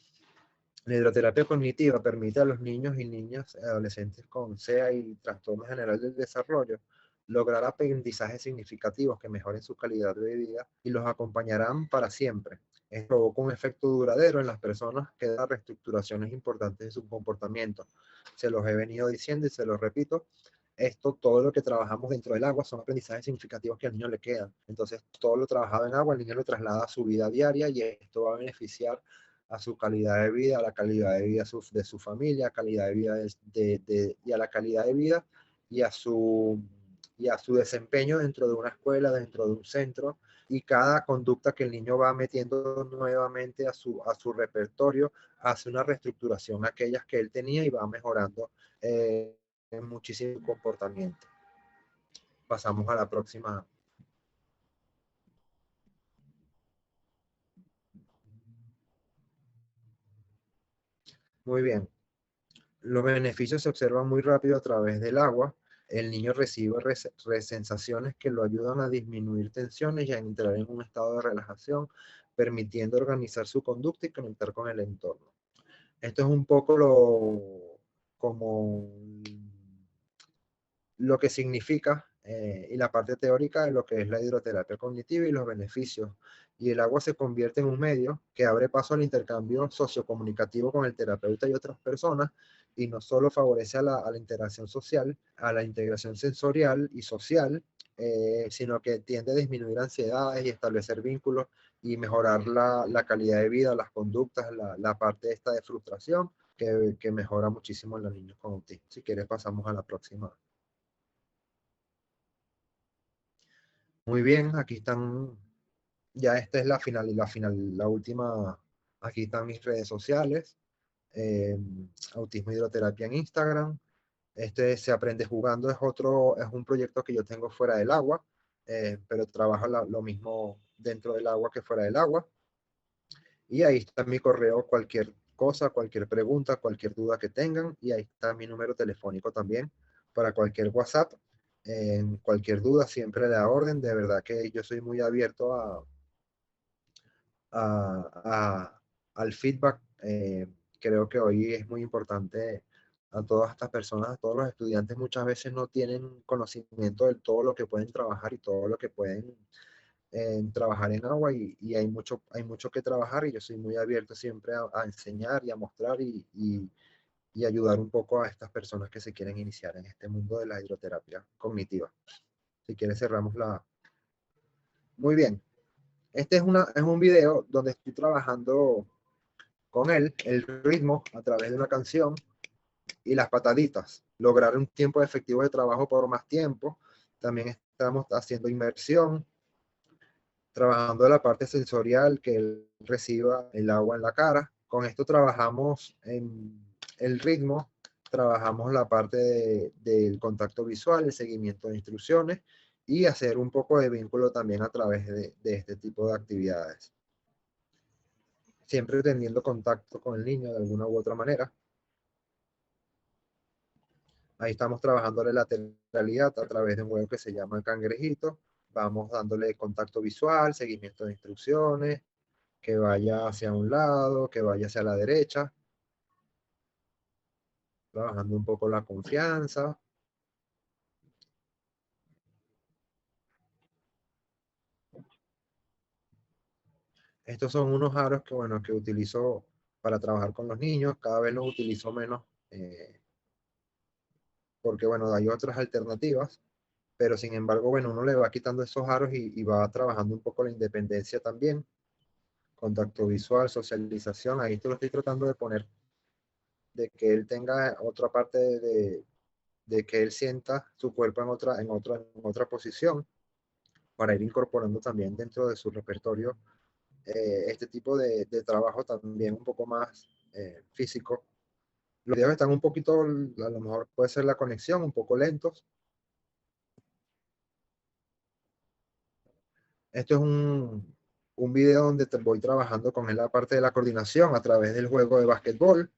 La hidroterapia cognitiva permite a los niños y niñas, adolescentes con SEA y trastorno general del desarrollo lograr aprendizajes significativos que mejoren su calidad de vida y los acompañarán para siempre. Esto provoca un efecto duradero en las personas que dan reestructuraciones importantes de su comportamiento. Se los he venido diciendo y se los repito. Esto, todo lo que trabajamos dentro del agua son aprendizajes significativos que al niño le quedan. Entonces, todo lo trabajado en agua, el niño lo traslada a su vida diaria y esto va a beneficiar a su calidad de vida, a la calidad de vida de su familia, calidad de vida y a la calidad de vida y y a su desempeño dentro de una escuela, dentro de un centro, y cada conducta que el niño va metiendo nuevamente a su repertorio hace una reestructuración a aquellas que él tenía y va mejorando muchísimo comportamiento. Pasamos a la próxima. Muy bien. Los beneficios se observan muy rápido a través del agua. El niño recibe sensaciones que lo ayudan a disminuir tensiones y a entrar en un estado de relajación, permitiendo organizar su conducta y conectar con el entorno. Esto es un poco como lo que significa y la parte teórica de lo que es la hidroterapia cognitiva y los beneficios. Y el agua se convierte en un medio que abre paso al intercambio sociocomunicativo con el terapeuta y otras personas, y no solo favorece a la interacción social, a la integración sensorial y social, sino que tiende a disminuir ansiedades y establecer vínculos y mejorar la calidad de vida, las conductas, la parte esta de frustración, que mejora muchísimo en los niños con autismo. Si quieres, pasamos a la próxima. Muy bien, aquí están, ya esta es la última, aquí están mis redes sociales, eh, Autismo Hidroterapia en Instagram. Este Se aprende jugando es un proyecto que yo tengo fuera del agua, pero trabaja lo mismo dentro del agua que fuera del agua. Y ahí está mi correo, cualquier cosa, cualquier pregunta, cualquier duda que tengan. Y ahí está mi número telefónico también para cualquier WhatsApp. En cualquier duda, siempre la orden. De verdad que yo soy muy abierto al feedback. Creo que hoy es muy importante a todas estas personas, a todos los estudiantes. Muchas veces no tienen conocimiento de todo lo que pueden trabajar y todo lo que pueden trabajar en agua, y hay mucho que trabajar, y yo soy muy abierto siempre a enseñar y a mostrar y ayudar un poco a estas personas que se quieren iniciar en este mundo de la hidroterapia cognitiva. Si quieres cerramos la... Muy bien. Este es un video donde estoy trabajando con él, el ritmo a través de una canción y las pataditas. Lograr un tiempo efectivo de trabajo por más tiempo. También estamos haciendo inmersión, trabajando la parte sensorial, que él reciba el agua en la cara. Con esto trabajamos en el ritmo, trabajamos la parte del contacto visual, el seguimiento de instrucciones y hacer un poco de vínculo también a través de este tipo de actividades. Siempre teniendo contacto con el niño de alguna u otra manera. Ahí estamos trabajando la lateralidad a través de un juego que se llama el cangrejito. Vamos dándole contacto visual, seguimiento de instrucciones, que vaya hacia un lado, que vaya hacia la derecha, trabajando un poco la confianza. Estos son unos aros que, bueno, que utilizo para trabajar con los niños. Cada vez los utilizo menos porque, bueno, hay otras alternativas, pero sin embargo, bueno, uno le va quitando esos aros y va trabajando un poco la independencia también. Contacto visual, socialización, ahí te lo estoy tratando de poner, de que él tenga otra parte de que él sienta su cuerpo en otra posición, para ir incorporando también dentro de su repertorio este tipo de trabajo también un poco más físico. Los videos están un poquito, a lo mejor puede ser la conexión, un poco lentos. Esto es un video donde te voy trabajando con la parte de la coordinación a través del juego de básquetbol,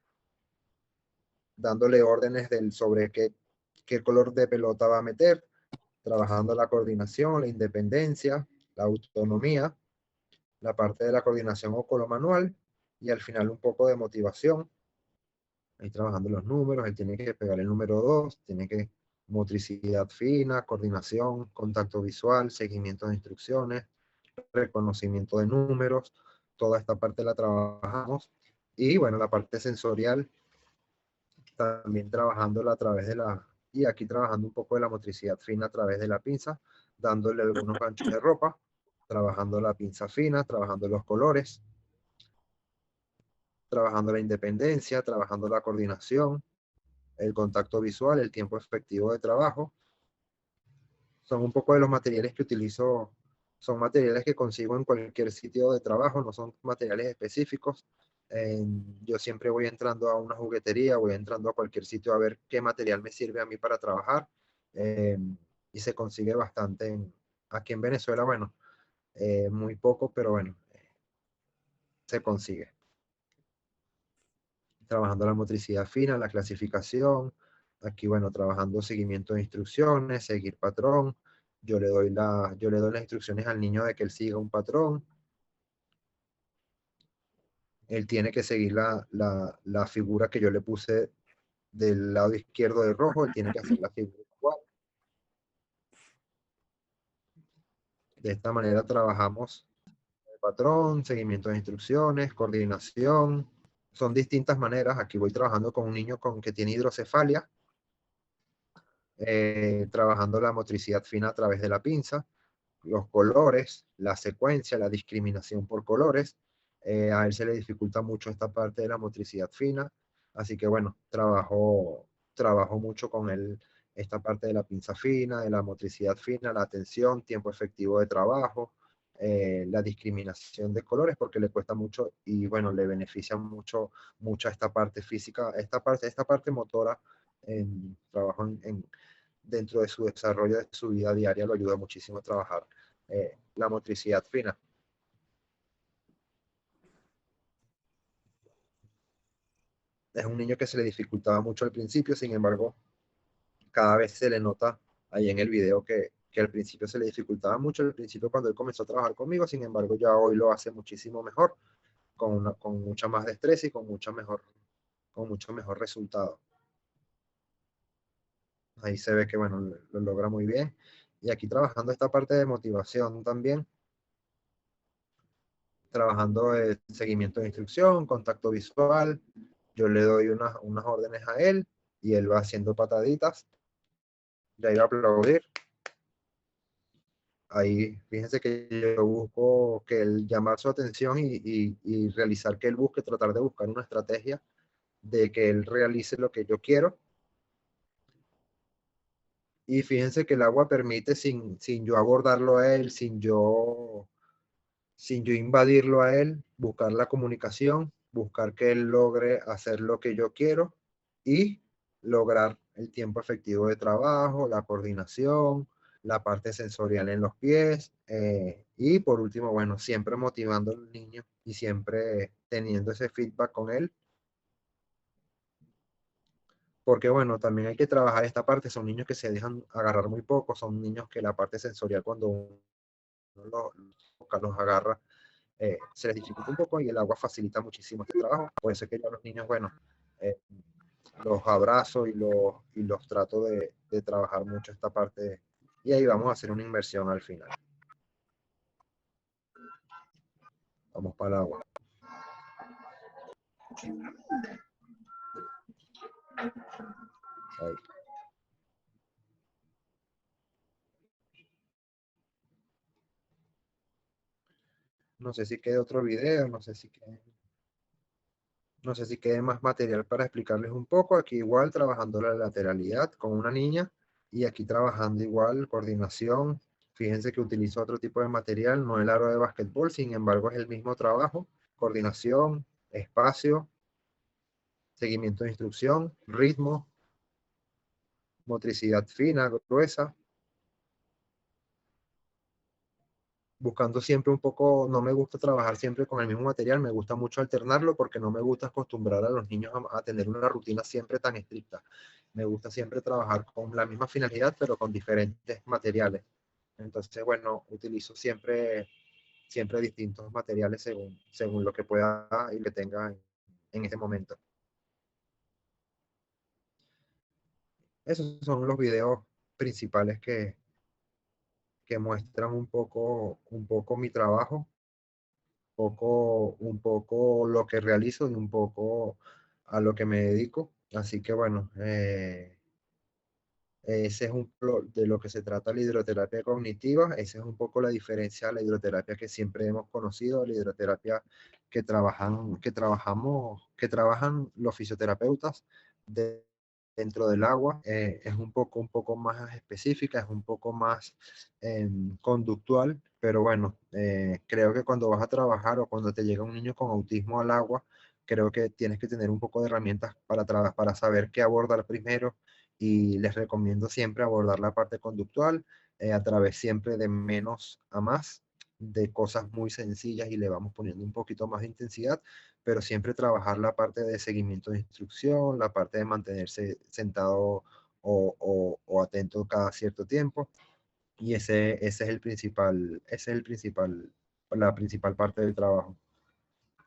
dándole órdenes sobre qué color de pelota va a meter, trabajando la coordinación, la independencia, la autonomía. la parte de la coordinación oculomanual y al final un poco de motivación. Ahí trabajando los números, él tiene que pegar el número 2, tiene que motricidad fina, coordinación, contacto visual, seguimiento de instrucciones, reconocimiento de números, toda esta parte la trabajamos. Y bueno, la parte sensorial, también trabajándola a través de y aquí trabajando un poco de la motricidad fina a través de la pinza, dándole algunos ganchos de ropa, trabajando la pinza fina, trabajando los colores, trabajando la independencia, trabajando la coordinación, el contacto visual, el tiempo efectivo de trabajo. Son un poco de los materiales que utilizo, son materiales que consigo en cualquier sitio de trabajo, no son materiales específicos. Yo siempre voy entrando a una juguetería, voy entrando a cualquier sitio a ver qué material me sirve a mí para trabajar. eh, y se consigue bastante aquí en Venezuela, bueno, muy poco, pero bueno, se consigue. Trabajando la motricidad fina, la clasificación, aquí bueno, trabajando seguimiento de instrucciones, seguir patrón, yo le doy las instrucciones al niño de que él siga un patrón, él tiene que seguir la figura que yo le puse del lado izquierdo de rojo, él tiene que hacer la figura igual. De esta manera trabajamos el patrón, seguimiento de instrucciones, coordinación, son distintas maneras, aquí voy trabajando con un niño que tiene hidrocefalia, trabajando la motricidad fina a través de la pinza, los colores, la secuencia, la discriminación por colores. A él se le dificulta mucho esta parte de la motricidad fina, así que bueno, trabajo mucho con él esta parte de la pinza fina, de la motricidad fina, la atención, tiempo efectivo de trabajo, la discriminación de colores, porque le cuesta mucho y bueno, le beneficia mucho esta parte física, esta parte motora en trabajo dentro de su desarrollo de su vida diaria, lo ayuda muchísimo a trabajar la motricidad fina. Es un niño que se le dificultaba mucho al principio, sin embargo, cada vez se le nota ahí en el video que al principio se le dificultaba mucho, al principio cuando él comenzó a trabajar conmigo, sin embargo, ya hoy lo hace muchísimo mejor, con mucha más destreza y con mucho mejor resultado. Ahí se ve que, bueno, lo logra muy bien. Y aquí trabajando esta parte de motivación también, trabajando el seguimiento de instrucción, contacto visual. Yo le doy unas órdenes a él y él va haciendo pataditas. Ya iba a aplaudir. Ahí, fíjense que yo busco que él llamar su atención y realizar que él busque, tratar de buscar una estrategia de que él realice lo que yo quiero. Y fíjense que el agua permite, sin yo abordarlo a él, sin yo invadirlo a él, buscar la comunicación, buscar que él logre hacer lo que yo quiero y lograr el tiempo efectivo de trabajo, la coordinación, la parte sensorial en los pies y por último, bueno, siempre motivando al niño y siempre teniendo ese feedback con él. Porque bueno, también hay que trabajar esta parte, son niños que se dejan agarrar muy poco, son niños que la parte sensorial cuando uno los agarra se les dificulta un poco y el agua facilita muchísimo este trabajo. Por eso es que yo a los niños, bueno, eh, los abrazo y los trato de trabajar mucho esta parte. Y ahí vamos a hacer una inversión al final. Vamos para el agua. Ahí. No sé si quede otro video, no sé si quede más material para explicarles un poco. Aquí igual trabajando la lateralidad con una niña y aquí trabajando igual coordinación. Fíjense que utilizo otro tipo de material, no el aro de básquetbol, sin embargo es el mismo trabajo. Coordinación, espacio, seguimiento de instrucción, ritmo, motricidad fina, gruesa, buscando siempre un poco, no me gusta trabajar siempre con el mismo material, me gusta mucho alternarlo porque no me gusta acostumbrar a los niños a tener una rutina siempre tan estricta. Me gusta siempre trabajar con la misma finalidad, pero con diferentes materiales. Entonces, bueno, utilizo siempre siempre distintos materiales según lo que pueda y que tenga en ese momento. Esos son los videos principales que muestran un poco mi trabajo, un poco lo que realizo y un poco a lo que me dedico. Así que bueno, ese es de lo que se trata la hidroterapia cognitiva. Esa es un poco la diferencia a la hidroterapia que siempre hemos conocido, la hidroterapia que trabajan los fisioterapeutas de- dentro del agua. Es un poco más específica, es un poco más conductual, pero bueno, creo que cuando vas a trabajar o cuando te llega un niño con autismo al agua, creo que tienes que tener un poco de herramientas para saber qué abordar primero, y les recomiendo siempre abordar la parte conductual a través siempre de menos a más, de cosas muy sencillas y le vamos poniendo un poquito más de intensidad, pero siempre trabajar la parte de seguimiento de instrucción, la parte de mantenerse sentado o atento cada cierto tiempo. Y ese es el principal, ese es el principal, la principal parte del trabajo.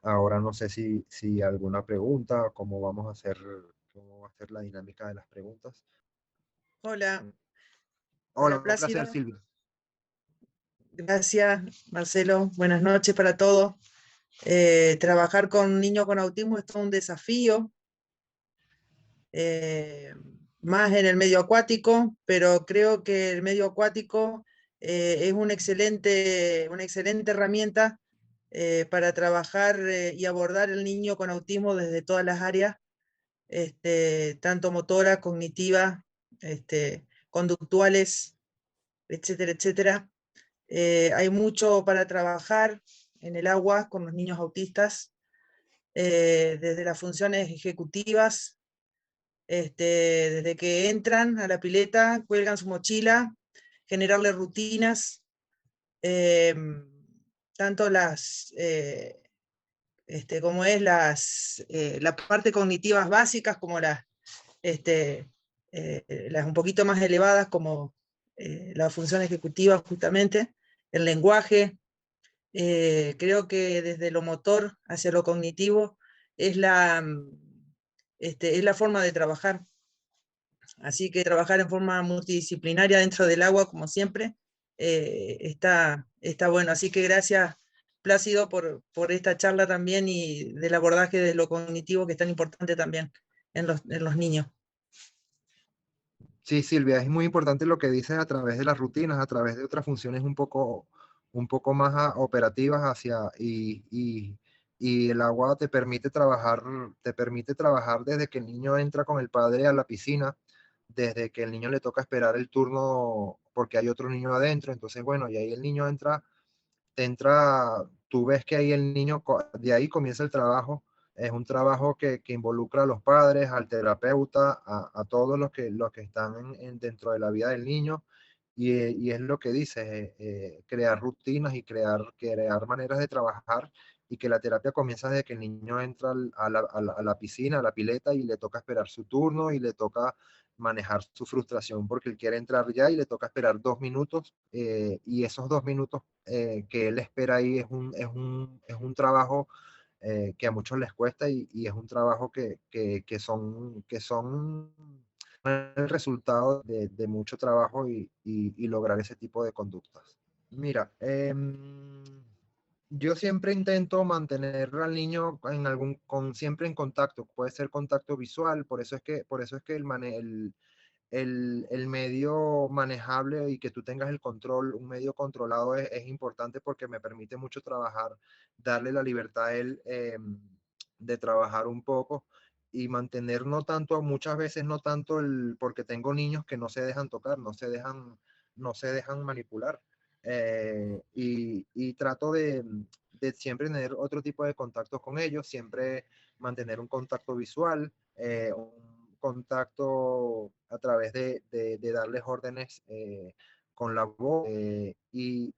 Ahora no sé si alguna pregunta, cómo va a ser la dinámica de las preguntas. Hola, Hola, hola un placer, Plácido. Silvia. Gracias, Marcelo. Buenas noches para todos. Trabajar con niños con autismo es todo un desafío, eh, más en el medio acuático, pero creo que el medio acuático es una excelente herramienta para trabajar y abordar el niño con autismo desde todas las áreas, tanto motora, cognitiva, conductuales, etcétera, etcétera. Hay mucho para trabajar en el agua con los niños autistas, desde las funciones ejecutivas, desde que entran a la pileta, cuelgan su mochila, generarle rutinas, eh, tanto como es la parte cognitivas básicas como este, las un poquito más elevadas como la función ejecutiva justamente, el lenguaje. Creo que desde lo motor hacia lo cognitivo es es la forma de trabajar. Así que trabajar en forma multidisciplinaria dentro del agua, como siempre, está bueno. Así que gracias, Plácido, por esta charla también y del abordaje de lo cognitivo, que es tan importante también en los niños. Sí, Silvia, es muy importante lo que dices a través de las rutinas, a través de otras funciones un poco más operativas y el agua te permite trabajar desde que el niño entra con el padre a la piscina, desde que el niño le toca esperar el turno porque hay otro niño adentro. Entonces, bueno, y ahí el niño tú ves que ahí el niño, de ahí comienza el trabajo. Es un trabajo que involucra a los padres, al terapeuta, a todos los que están dentro de la vida del niño. Y es lo que dice, crear rutinas y crear maneras de trabajar, y que la terapia comienza desde que el niño entra a la piscina, a la pileta, y le toca esperar su turno y le toca manejar su frustración porque él quiere entrar ya y le toca esperar 2 minutos, y esos 2 minutos que él espera ahí es un trabajo que a muchos les cuesta, y es un trabajo que son el resultado de mucho trabajo y lograr ese tipo de conductas. Mira, yo siempre intento mantener al niño siempre en contacto, puede ser contacto visual. Por eso es que el medio manejable y que tú tengas el control, un medio controlado es importante, porque me permite mucho trabajar, darle la libertad a él, de trabajar un poco y mantener no tanto, muchas veces no tanto porque tengo niños que no se dejan tocar, no se dejan manipular. Y trato de siempre tener otro tipo de contactos con ellos, siempre mantener un contacto visual, un contacto a través de darles órdenes con la voz, y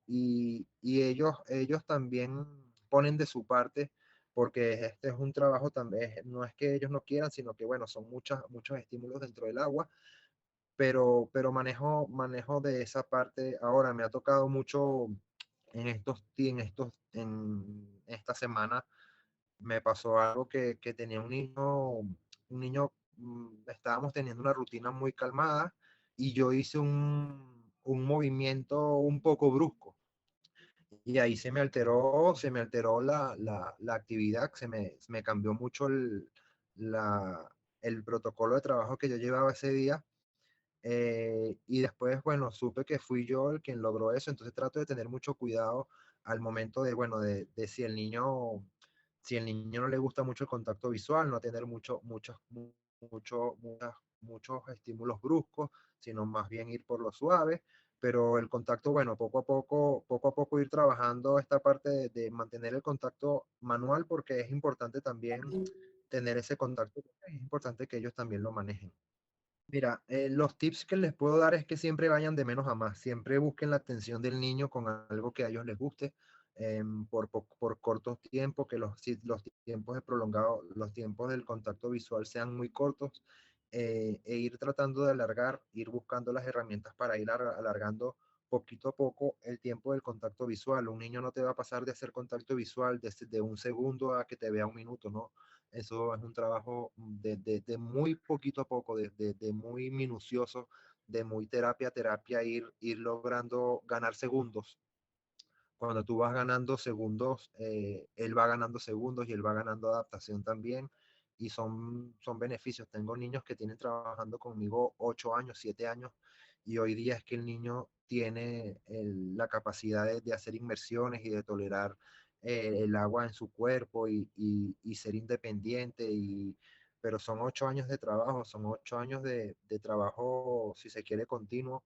ellos también ponen de su parte, porque este es un trabajo también, no es que ellos no quieran, sino que bueno, son muchos estímulos dentro del agua, pero manejo de esa parte. Ahora me ha tocado mucho en esta semana me pasó algo que tenía estábamos teniendo una rutina muy calmada y yo hice un movimiento un poco brusco y ahí se me alteró la actividad, me cambió mucho la, el protocolo de trabajo que yo llevaba ese día. Y después, bueno, supe que fui yo el quien logró eso, entonces trato de tener mucho cuidado al momento de, bueno, de si el niño no le gusta mucho el contacto visual, no tener muchos estímulos bruscos, sino más bien ir por lo suave, pero el contacto, bueno, poco a poco ir trabajando esta parte de mantener el contacto manual, porque es importante también tener ese contacto, es importante que ellos también lo manejen. Mira, los tips que les puedo dar es que siempre vayan de menos a más, siempre busquen la atención del niño con algo que a ellos les guste, por cortos tiempos, que si los tiempos de prolongado, los tiempos del contacto visual sean muy cortos, e ir tratando de alargar, ir buscando las herramientas para ir alargando poquito a poco el tiempo del contacto visual. Un niño no te va a pasar de hacer contacto visual de un segundo a que te vea un minuto, ¿no? Eso es un trabajo de muy poquito a poco, de muy minucioso, de muy terapia a terapia, ir logrando ganar segundos. Cuando tú vas ganando segundos, él va ganando segundos y él va ganando adaptación también. Y son beneficios. Tengo niños que tienen trabajando conmigo 8 años, 7 años, y hoy día es que el niño tiene la capacidad de hacer inmersiones y de tolerar el agua en su cuerpo y ser independiente. Pero son 8 años de trabajo, son 8 años de trabajo, si se quiere, continuo,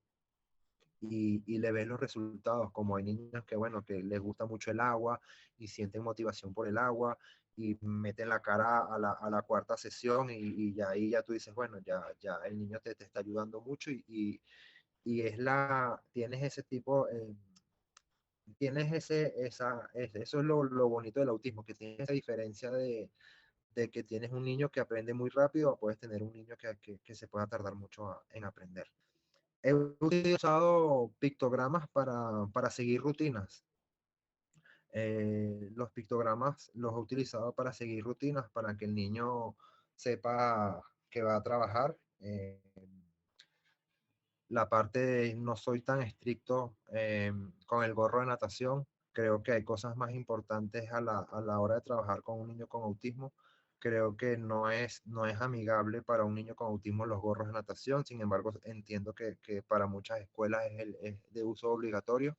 y le ves los resultados, como hay niños que, bueno, que les gusta mucho el agua y sienten motivación por el agua y meten la cara a la cuarta sesión y ya ahí ya tú dices, bueno, ya el niño te está ayudando mucho y tienes ese tipo, eso es lo bonito del autismo, que tienes esa diferencia de que tienes un niño que aprende muy rápido o puedes tener un niño que se pueda tardar mucho en aprender. He utilizado pictogramas para seguir rutinas. Los pictogramas los he utilizado para seguir rutinas, para que el niño sepa que va a trabajar. La parte no soy tan estricto con el gorro de natación. Creo que hay cosas más importantes a la hora de trabajar con un niño con autismo. Creo que no es amigable para un niño con autismo los gorros de natación. Sin embargo, entiendo que para muchas escuelas es de uso obligatorio,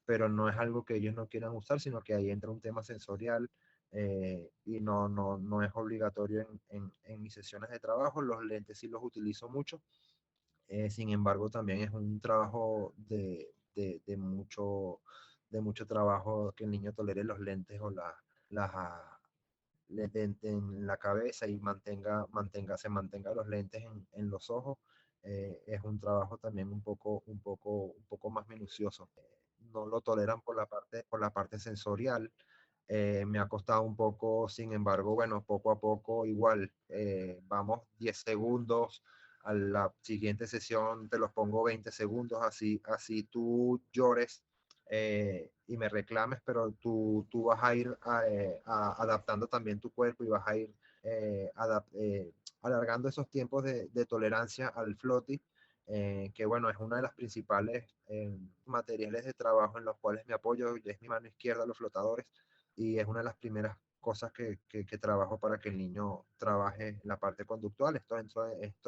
pero no es algo que ellos no quieran usar, sino que ahí entra un tema sensorial, y no es obligatorio en mis sesiones de trabajo. Los lentes sí los utilizo mucho. Sin embargo, también es un trabajo de mucho trabajo que el niño tolere los lentes o las, ah, en la cabeza y se mantenga los lentes en los ojos. Es un trabajo también un poco más minucioso. No lo toleran por la parte sensorial. Me ha costado un poco, sin embargo, bueno, poco a poco igual, vamos 10 segundos, a la siguiente sesión te los pongo 20 segundos, así tú llores, y me reclames, pero tú vas a ir adaptando también tu cuerpo y vas a ir alargando esos tiempos de tolerancia al floti, que bueno, es una de las principales materiales de trabajo en los cuales me apoyo, es mi mano izquierda, los flotadores, y es una de las primeras cosas que trabajo para que el niño trabaje la parte conductual. Esto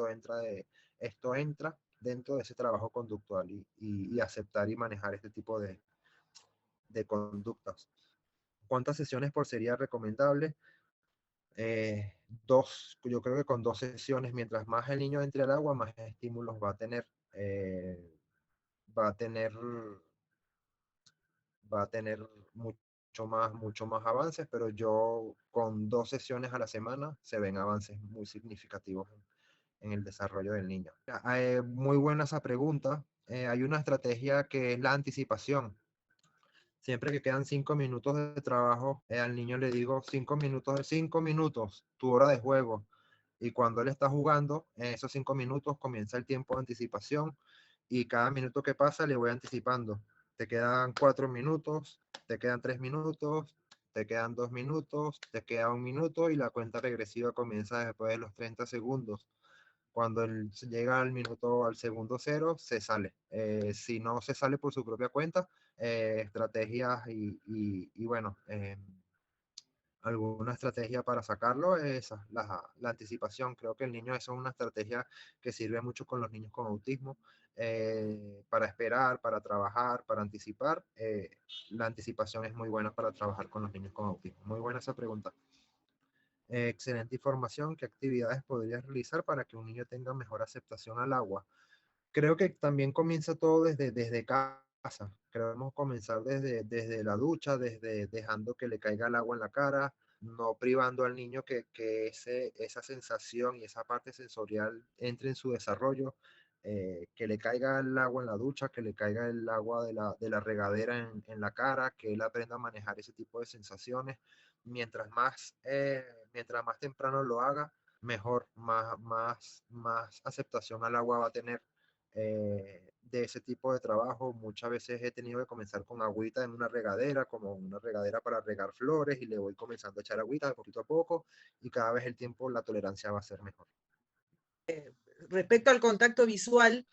entra dentro de ese trabajo conductual y aceptar y manejar este tipo de conductas. ¿Cuántas sesiones por sería recomendable? Dos, yo creo que con 2 sesiones, mientras más el niño entre al agua, más estímulos va a tener. Va a tener, va a tener mucho más avances, pero yo con 2 sesiones a la semana se ven avances muy significativos en el desarrollo del niño. Muy buena esa pregunta. Hay una estrategia que es la anticipación. Siempre que quedan 5 minutos de trabajo, al niño le digo 5 minutos, tu hora de juego. Y cuando él está jugando, en esos 5 minutos comienza el tiempo de anticipación y cada minuto que pasa le voy anticipando. te quedan 4 minutos, te quedan 3 minutos, te quedan 2 minutos, te queda 1 minuto y la cuenta regresiva comienza después de los 30 segundos. Cuando se llega al minuto, al segundo cero, se sale. Si no se sale por su propia cuenta, estrategias y bueno, alguna estrategia para sacarlo es la anticipación. Creo que el niño, eso es una estrategia que sirve mucho con los niños con autismo, para esperar, para trabajar, para anticipar. La anticipación es muy buena para trabajar con los niños con autismo. Muy buena esa pregunta. Excelente información. ¿Qué actividades podrías realizar para que un niño tenga mejor aceptación al agua? Creo que también comienza todo desde casa. Queremos comenzar desde la ducha, desde dejando que le caiga el agua en la cara, no privando al niño que esa sensación y esa parte sensorial entre en su desarrollo, que le caiga el agua en la ducha, que le caiga el agua de la regadera en la cara, que él aprenda a manejar ese tipo de sensaciones. Mientras más temprano lo haga, mejor, más aceptación al agua va a tener. De ese tipo de trabajo. Muchas veces he tenido que comenzar con agüita en una regadera, como una regadera para regar flores, y le voy comenzando a echar agüita de poquito a poco, y cada vez el tiempo, la tolerancia va a ser mejor. Respecto al contacto visual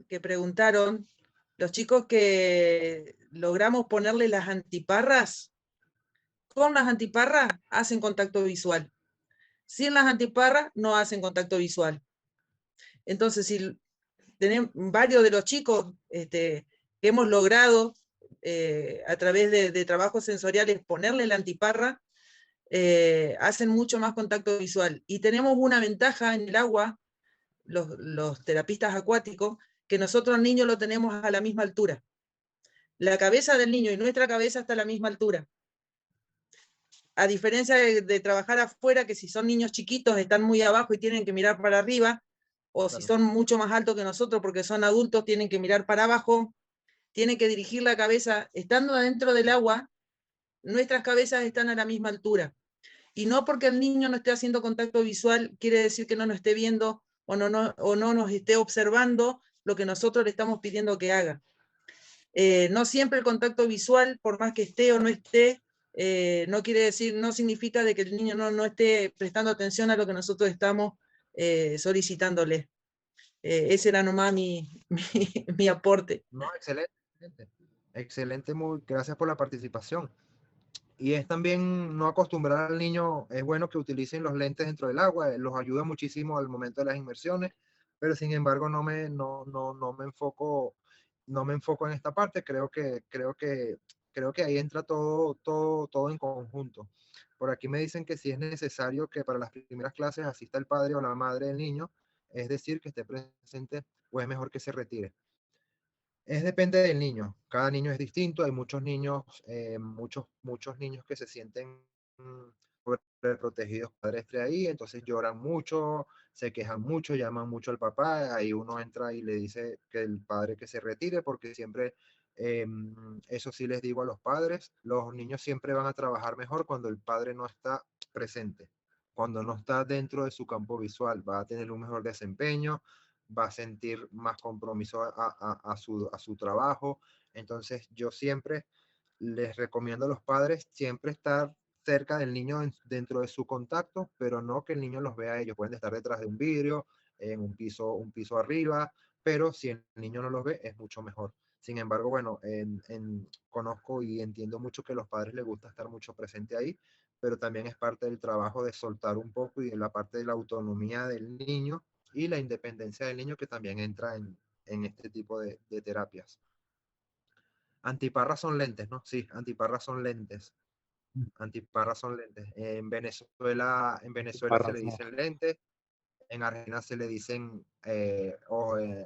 que preguntaron, los chicos que logramos ponerle las antiparras, con las antiparras hacen contacto visual. Sin las antiparras no hacen contacto visual. Entonces, si tenemos varios de los chicos que hemos logrado a través de trabajos sensoriales ponerle la antiparra, hacen mucho más contacto visual. Y tenemos una ventaja en el agua, los terapistas acuáticos, que nosotros niños lo tenemos a la misma altura. La cabeza del niño y nuestra cabeza está a la misma altura. A diferencia de trabajar afuera, que si son niños chiquitos están muy abajo y tienen que mirar para arriba, o claro, si son mucho más altos que nosotros porque son adultos, tienen que mirar para abajo, tienen que dirigir la cabeza. Estando adentro del agua, nuestras cabezas están a la misma altura. Y no porque el niño no esté haciendo contacto visual, quiere decir que no nos esté viendo o no nos esté observando lo que nosotros le estamos pidiendo que haga. No siempre el contacto visual, por más que esté o no esté, no quiere decir, no significa de que el niño no esté prestando atención a lo que nosotros estamos solicitándole. Ese era nomás mi aporte. No, excelente, excelente. Excelente, gracias por la participación. Y es también no acostumbrar al niño, es bueno que utilicen los lentes dentro del agua, los ayuda muchísimo al momento de las inmersiones, pero sin embargo no me enfoco en esta parte. Creo que ahí entra todo en conjunto. Por aquí me dicen que si es necesario que para las primeras clases asista el padre o la madre del niño, es decir, que esté presente, o es mejor que se retire. Depende del niño. Cada niño es distinto. Hay muchos niños, muchos niños que se sienten protegidos padres ahí, entonces lloran mucho, se quejan mucho, llaman mucho al papá. Ahí uno entra y le dice que el padre que se retire, porque siempre, eso sí les digo a los padres, los niños siempre van a trabajar mejor cuando el padre no está presente, cuando no está dentro de su campo visual, va a tener un mejor desempeño, va a sentir más compromiso a su trabajo. Entonces yo siempre les recomiendo a los padres siempre estar cerca del niño dentro de su contacto, pero no que el niño los vea a ellos. Pueden estar detrás de un vidrio, en un piso arriba, pero si el niño no los ve, es mucho mejor. Sin embargo, bueno, conozco y entiendo mucho que a los padres les gusta estar mucho presente ahí, pero también es parte del trabajo de soltar un poco y de la parte de la autonomía del niño y la independencia del niño, que también entra en este tipo de terapias. Antiparras son lentes, ¿no? Sí, antiparras son lentes. Antiparras son lentes. En Venezuela se le Parras, no. dicen lentes, en Argentina se le dicen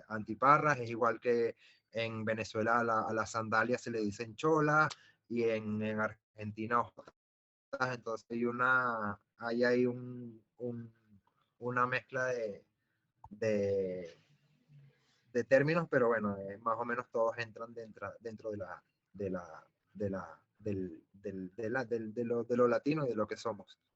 antiparras, es igual que en Venezuela a las sandalias se le dicen cholas, y en Argentina hojas. Entonces hay una mezcla de términos, pero bueno, más o menos todos entran dentro de lo latino y de lo que somos.